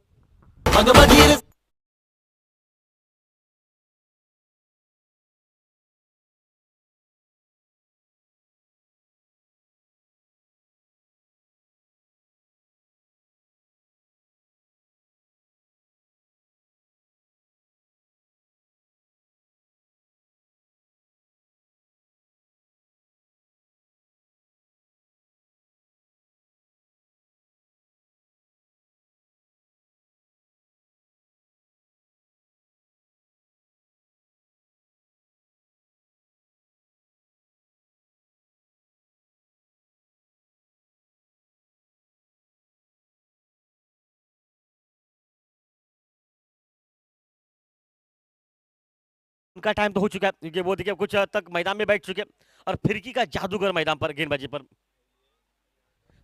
उनका टाइम तो हो चुका है क्योंकि वो देखिए कुछ हद तक मैदान में बैठ चुके हैं और फिरकी का जादूगर मैदान पर गेंदबाजी पर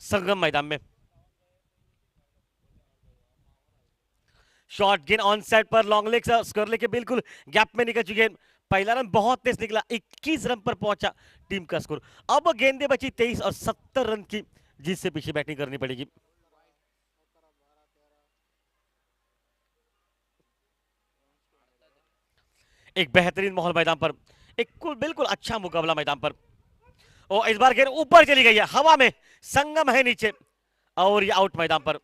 संगम मैदान में। शॉर्ट गेंद ऑन साइड पर लॉन्ग लेग से स्क्वायर लेग के बिल्कुल गैप में निकल चुके हैं। पहला रन बहुत तेज निकला, 21 रन पर पहुंचा टीम का स्कोर। अब गेंदें बची 23 और 70 रन की जीत से पीछे बैटिंग करनी पड़ेगी। एक बेहतरीन माहौल मैदान पर, एक बिल्कुल अच्छा मुकाबला मैदान पर। और इस बार गेंद ऊपर चली गई है, हवा में, संगम है नीचे और ये आउट मैदान पर।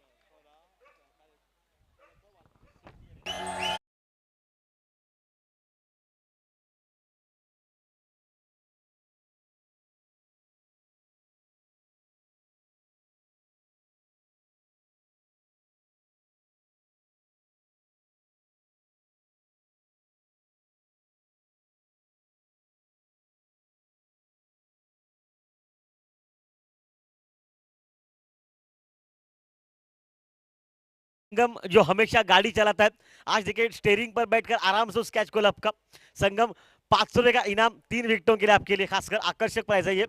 संगम जो हमेशा गाड़ी चलाता है, आज देखिए स्टीयरिंग पर बैठकर आराम से उस कैच को लपका। संगम 500 रुपए का इनाम 3 विकेटों के लिए आपके लिए खासकर आकर्षक प्राइस है ये।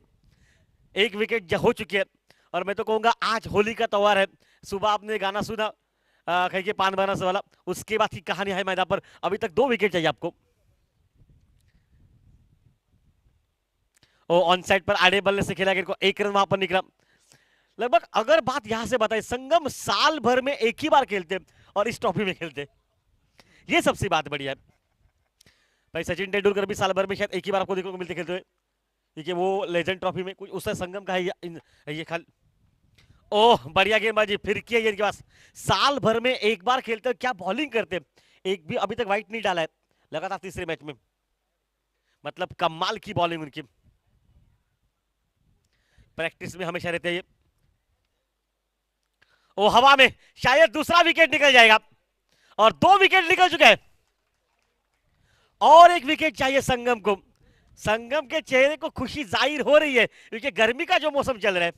एक विकेट हो चुकी है और मैं तो कहूंगा आज होली का त्योहार है। सुबह आपने गाना सुना कहीं के पान बनारस वाला, उसके बाद की कहानी है मैदान पर। अभी तक 2 विकेट चाहिए आपको। ऑन साइड पर आड़े बल्ले से खेला, को 1 रन वहां पर निकला। लगभग अगर बात यहां से बताए, संगम साल भर में एक ही बार खेलते और इस ट्रॉफी में खेलते, ये सबसे बात बढ़िया है भाई। सचिन तेंदुलकर भी साल भर में शायद एक ही बार आपको देखने को मिलते खेलते हुए, क्योंकि वो लेजेंड ट्रॉफी में कुछ उससे संगम का है ये खाल। ओह बढ़िया गेंदबाजी, फिर किया ये इनके पास। साल भर में एक बार खेलते, क्या बॉलिंग करते, एक भी अभी तक वाइट नहीं डाला है लगातार तीसरे मैच में, मतलब कमाल की बॉलिंग उनकी। प्रैक्टिस में हमेशा रहते हैं ये। ओ हवा में, शायद दूसरा विकेट निकल जाएगा और 2 विकेट निकल चुके हैं और 1 विकेट चाहिए संगम को। संगम के चेहरे को खुशी जाहिर हो रही है क्योंकि गर्मी का जो मौसम चल रहा है।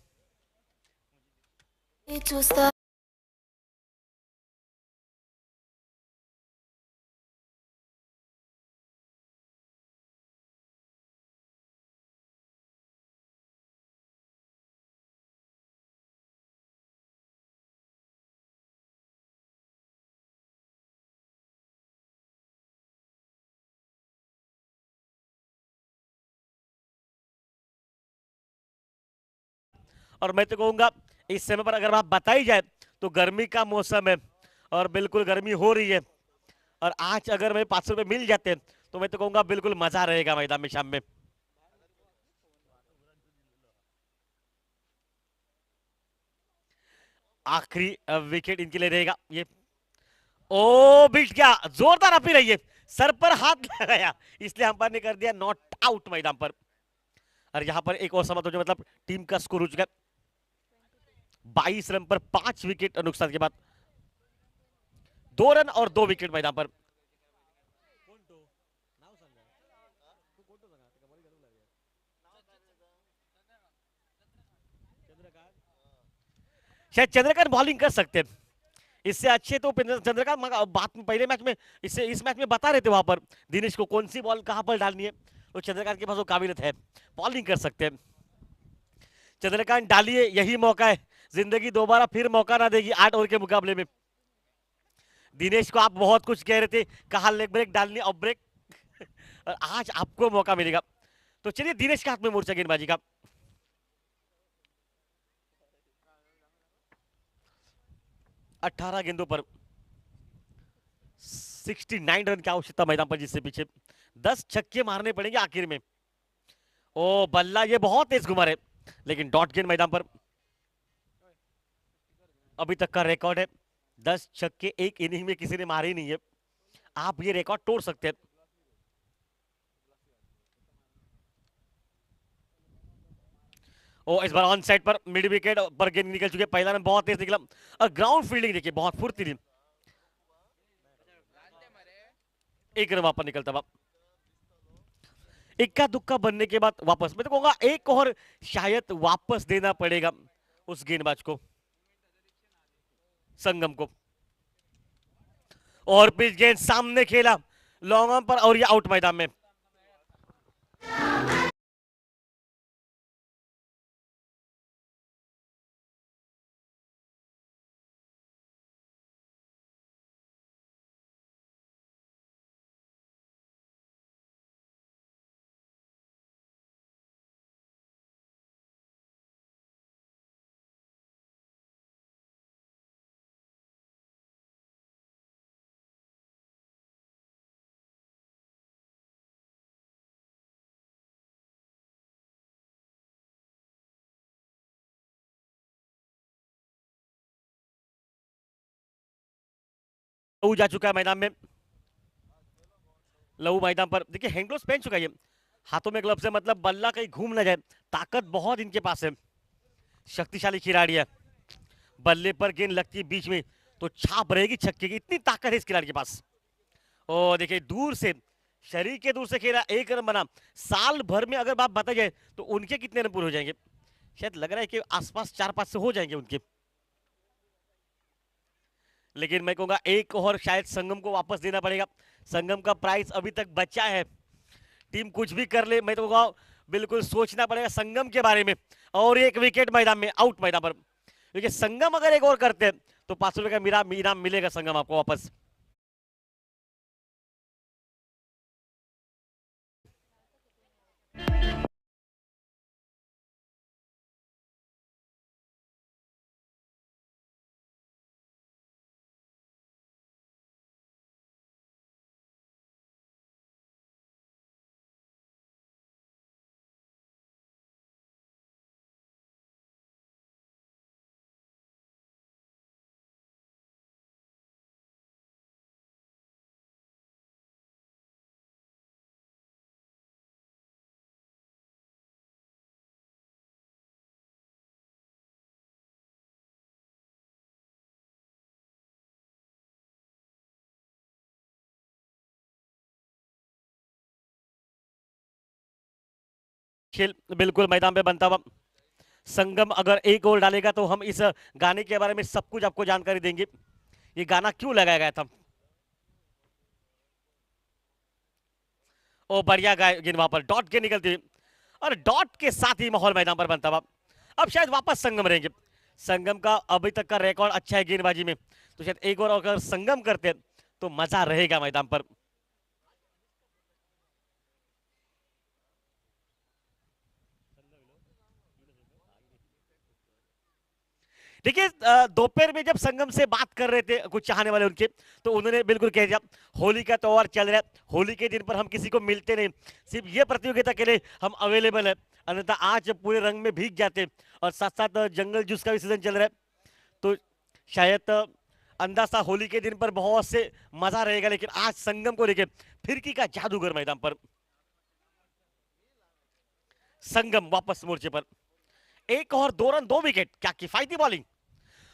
और मैं तो कहूंगा इस समय पर अगर बात बताई जाए तो गर्मी का मौसम है और बिल्कुल गर्मी हो रही है। और आज अगर मैं 500 रुपए मिल जाते तो मैं तो कहूंगा बिल्कुल मजा रहेगा मैदान में शाम में। आखिरी विकेट इनके लिए रहेगा ये। ओ बीट गया, जोरदार अपील रही है, सर पर हाथ लगाया, इसलिए अंपायर ने कर दिया नॉट आउट मैदान पर। और यहां पर एक और समाप्त हो जाए, मतलब टीम का स्कोर हो चुका है 22 रन पर 5 विकेट नुकसान के बाद। 2 रन और 2 विकेट मैदान पर। शायद चंद्रकांत बॉलिंग कर सकते हैं, इससे अच्छे तो चंद्रकांत बात में पहले मैच में इससे इस मैच में बता रहे थे वहां पर दिनेश को कौन सी बॉल कहां पर डालनी है, तो चंद्रकांत के पास वो काबिलियत है, बॉलिंग कर सकते हैं। चंद्रकांत डालिए, यही मौका है जिंदगी दोबारा फिर मौका ना देगी 8 ओवर के मुकाबले में। दिनेश को आप बहुत कुछ कह रहे थे, कहा लेग ब्रेक डालनी, ऑफ ब्रेक और आज आपको मौका मिलेगा। तो चलिए दिनेश के हाथ में मोर्चा गेंदबाजी का। अठारह गेंदों पर 69 रन की आवश्यकता मैदान पर, जिससे पीछे 10 छक्के मारने पड़ेंगे आखिर में। ओ बल्ला, ये बहुत तेज घुमा रहे, लेकिन डॉट गेंद मैदान पर। अभी तक का रिकॉर्ड है 10 छक्के एक इनिंग में किसी ने मारे ही नहीं है। आप ये रिकॉर्ड तोड़ सकते हैं। ओ इस बार ऑन साइड पर मिड विकेट पर गेंद निकल चुके। पहला रन बहुत तेज निकला और ग्राउंड फील्डिंग देखिए बहुत फुर्तीली। एक रन वापस निकलता हुआ। इक्का दुक्का बनने के बाद वापस, मैं तो कहूंगा एक और शायद वापस देना पड़ेगा उस गेंदबाज को, संगम को। और पिच गेंद सामने खेला लॉन्ग ऑन पर और ये आउट मैदान में। लहू जा चुका है मैदान में। लहू मैदान पर देखिए हैंडग्लोव्स पहन चुका है ये। हाथों में ग्लव्स है, मतलब बल्ला कहीं घूम ना जाए। ताकत बहुत इनके पास है, शक्तिशाली खिलाड़ी है। बल्ले पर गेंद लगती है बीच में तो छाप रहेगी छक्के की, इतनी ताकत है इस खिलाड़ी के पास। ओ देखिए दूर से, शरीर के दूर से खेला, एक रन बना। साल भर में अगर बात बता जाए तो उनके कितने रन पूरे हो जाएंगे? शायद लग रहा है कि आसपास 4-5 से हो जाएंगे उनके। लेकिन मैं कहूंगा एक और शायद संगम को वापस देना पड़ेगा। संगम का प्राइस अभी तक बचा है। टीम कुछ भी कर ले, मैं तो कहूंगा बिल्कुल सोचना पड़ेगा संगम के बारे में। और एक विकेट मैदान में, आउट मैदान पर। क्योंकि संगम अगर एक और करते हैं तो 500 रुपए का इनाम मिलेगा संगम आपको वापस। खेल बिल्कुल मैदान पे बनता हुआ। संगम अगर एक और डालेगा तो हम इस गाने के बारे में सब कुछ आपको जानकारी देंगे। ये गाना क्यों लगाया गया था। ओ बढ़िया गेंद वहां पर डॉट के निकलती और डॉट के साथ ही माहौल मैदान पर बनता हुआ। अब शायद वापस संगम रहेंगे। संगम का अभी तक का रिकॉर्ड अच्छा है गेंदबाजी में, तो शायद एक और अगर संगम करते तो मजा रहेगा मैदान पर। देखिए दोपहर में जब संगम से बात कर रहे थे कुछ चाहने वाले उनके, तो उन्होंने बिल्कुल कह दिया होली का त्योहार चल रहा है, होली के दिन पर हम किसी को मिलते नहीं, सिर्फ ये प्रतियोगिता के लिए हम अवेलेबल है। अन्यथा आज पूरे रंग में भीग जाते। और साथ साथ जंगल जूस का भी सीजन चल रहा है, तो शायद अंदाजा होली के दिन पर बहुत से मजा रहेगा। लेकिन आज संगम को लेकर फिरकी का जादूगर मैदान पर। संगम वापस मोर्चे पर। एक और 2 रन 2 विकेट, क्या किफायती बॉलिंग।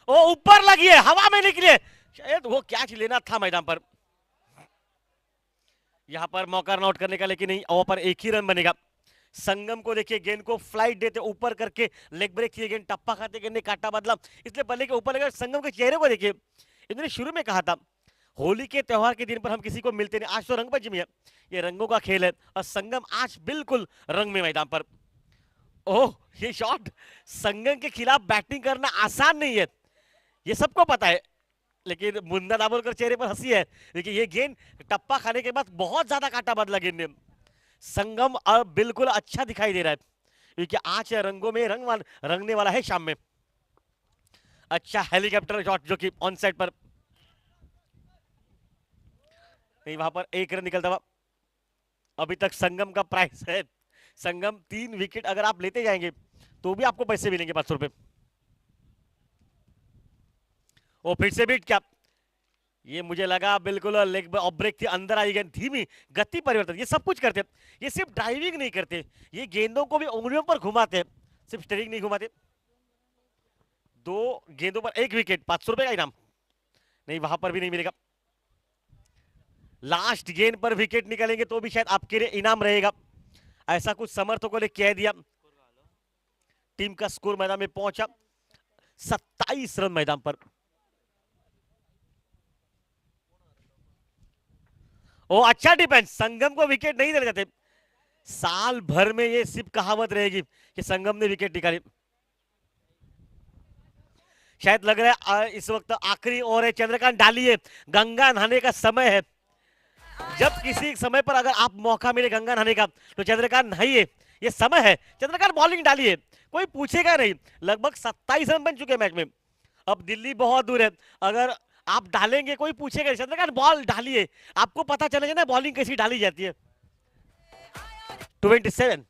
ओ ऊपर लगी है, हवा में निकली है, शायद वो कैच लेना था मैदान पर। यहां पर मौका रन आउट करने का, लेकिन नहीं, ओवर पर एक ही रन बनेगा। संगम को देखिए गेंद को फ्लाइट देते ऊपर करके लेग ब्रेक किए, गेंद टप्पा खाते गेंद ने काटा बदला, इसलिए बल्ले के ऊपर लगा। संगम के चेहरे को देखिए, इन्होंने शुरू में कहा था होली के त्योहार के दिन पर हम किसी को मिलते नहीं। आज तो रंग पंचमी है, ये रंगों का खेल है और संगम आज बिल्कुल रंग में मैदान पर। ओह, ये शॉट! संगम के खिलाफ बैटिंग करना आसान नहीं है, ये सबको पता है। लेकिन मुन्ना दाभोलकर चेहरे पर हंसी है। देखिए ये गेंद टप्पा खाने के बाद बहुत ज्यादा काटा बदला गेंद ने। संगम अब बिल्कुल अच्छा दिखाई दे रहा है, क्योंकि आज रंगों में रंगने वाला है शाम में। अच्छा हेलीकॉप्टर शॉट जो कि ऑन साइड पर नहीं, वहां पर एक रन निकलता हुआ। अभी तक संगम का प्राइस है, संगम 3 विकेट अगर आप लेते जाएंगे तो भी आपको पैसे मिलेंगे 500 रुपए। वो फिर से बीट क्या, ये मुझे लगा बिल्कुल लेग ऑफ ब्रेक थी, अंदर आई गेंद, धीमी गति परिवर्तन, ये सब कुछ करते। ये सिर्फ ड्राइविंग नहीं करते, ये गेंदों को भी उंगलियों पर घुमाते, सिर्फ स्टेरिंग नहीं घुमाते। 2 गेंदों पर 1 विकेट, 500 रुपए का इनाम। नहीं, वहां पर भी नहीं मिलेगा। लास्ट गेंद पर विकेट निकलेंगे तो भी शायद आपके लिए इनाम रहेगा, ऐसा कुछ समर्थकों ने कह दिया। टीम का स्कोर मैदान में पहुंचा 27 रन मैदान पर। ओ अच्छा डिफेंस, संगम को विकेट नहीं देने जाते। साल भर में ये सिर्फ कहावत रहेगी कि संगम ने विकेट निकाली। शायद लग रहा है इस वक्त आखिरी ओवर है, चंद्रकांत डालिए, गंगा नहाने का समय है। जब किसी समय पर अगर आप मौका मिले गंगा नहाने का तो चंद्रकांत नहाइए, ये समय है। चंद्रकांत बॉलिंग डालिए, कोई पूछेगा नहीं। लगभग 27 रन बन चुके मैच में, अब दिल्ली बहुत दूर है, अगर आप डालेंगे कोई पूछेगा नहीं। चंद्रकांत बॉल डालिए, आपको पता चलेगा ना बॉलिंग कैसी डाली जाती है। 27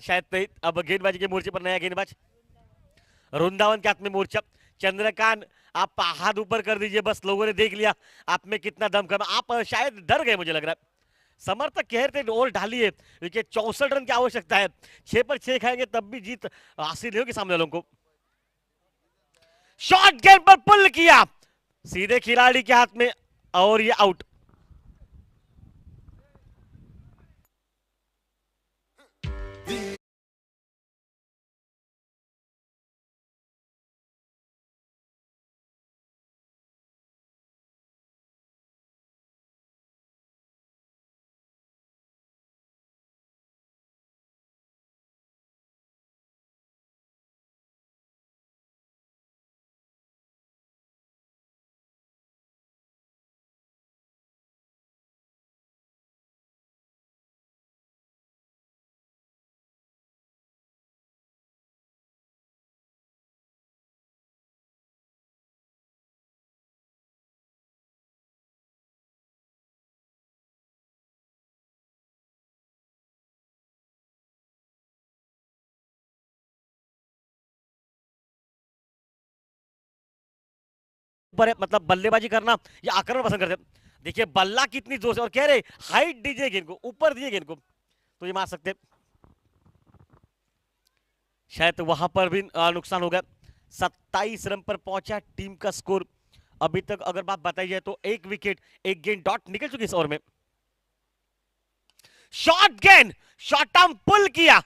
शायद नहीं। अब गेंदबाजी के मोर्चे पर नया गेंदबाज, वृंदावन के हाथ में मोर्चा। चंद्रकांत आप हाथ ऊपर कर दीजिए, बस लोगों ने देख लिया आप में कितना दमखम। आप शायद डर गए, मुझे लग रहा है। समर्थक कह रहे थे ओवर ढालिए, क्योंकि 64 रन की आवश्यकता है, 6 पर 6 खाएंगे तब भी जीत हासिल होगी सामने वालों को। शॉर्ट गेंद पर पुल किया, सीधे खिलाड़ी के हाथ में, और ये आउट। ऊपर है, मतलब बल्लेबाजी करना या आक्रमण पसंद करते हैं। देखिए बल्ला कितनी जोर से, और कह रहे हाइट दीजिए गेंद को, ऊपर दिए गेंद को, तो ये मार सकते। शायद वहां पर भी नुकसान हो गया। 27 रन पर पहुंचा टीम का स्कोर। अभी तक अगर बात बताई जाए तो 1 विकेट 1 गेंद डॉट निकल चुकी इस ओवर में। शॉर्ट गेंद, शॉर्ट आर्म पुल किया,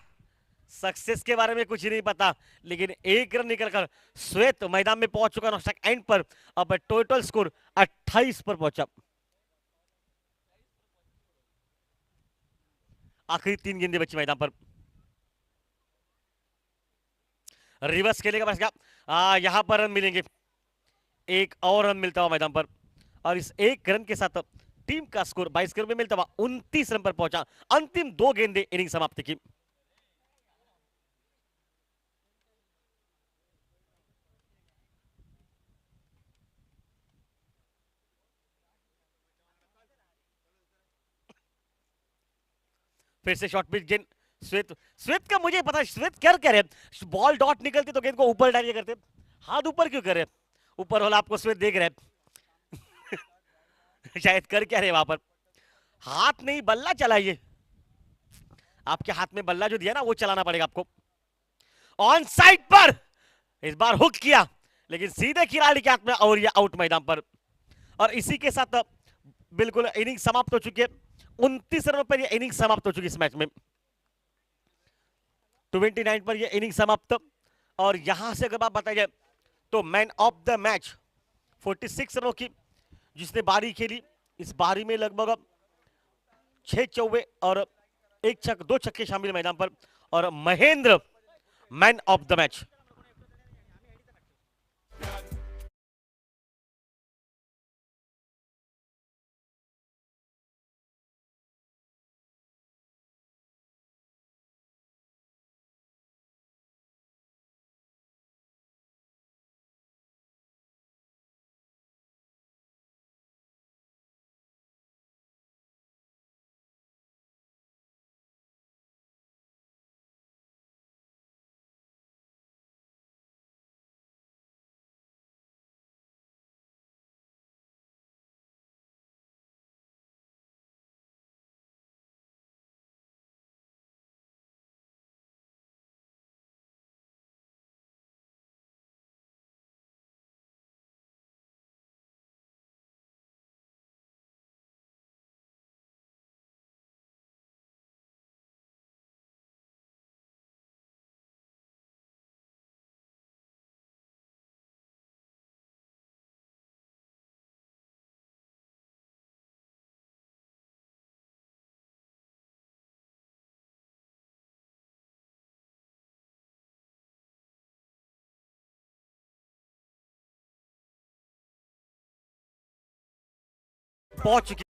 सक्सेस के बारे में कुछ नहीं पता, लेकिन 1 रन निकलकर श्वेत मैदान में पहुंच चुका है एंड पर। अब टोटल स्कोर 28 पर पहुंचा। आखिरी 3 गेंदें बची मैदान पर। रिवर्स खेलेगा बस, यहां पर रन मिलेंगे, 1 और रन मिलता हुआ मैदान पर, और इस 1 रन के साथ टीम का स्कोर 22 रन में मिलता हुआ 29 रन पर पहुंचा। अंतिम 2 गेंदें इनिंग समाप्ति की। फिर से शॉर्ट पिच गेंद, श्वेत श्वेत का मुझे पता है श्वेत क्या कह रहे, बॉल डॉट निकलती तो गेंद को ऊपर डालिए करते, हाथ ऊपर क्यों करे? ऊपर वाला आपको श्वेत देख रहे शायद कर क्या रहे वहां पर, हाथ नहीं बल्ला चलाइए। आपके हाथ में बल्ला जो दिया ना वो चलाना पड़ेगा आपको। ऑन साइड पर इस बार हुक किया, लेकिन सीधे खिलाड़ी के हाथ में, और ये आउट मैदान पर। और इसी के साथ बिल्कुल इनिंग समाप्त हो चुकी है। 29 रनों पर ये इनिंग समाप्त हो चुकी इस मैच में। 29 पर ये इनिंग समाप्त। और यहां से अगर बात बताई जाए तो मैन ऑफ द मैच 46 रनों की जिसने बारी खेली, इस बारी में लगभग 6 चौवे और 2 छक्के शामिल मैदान पर, और Mahendra man of the match. पहुंच चुकी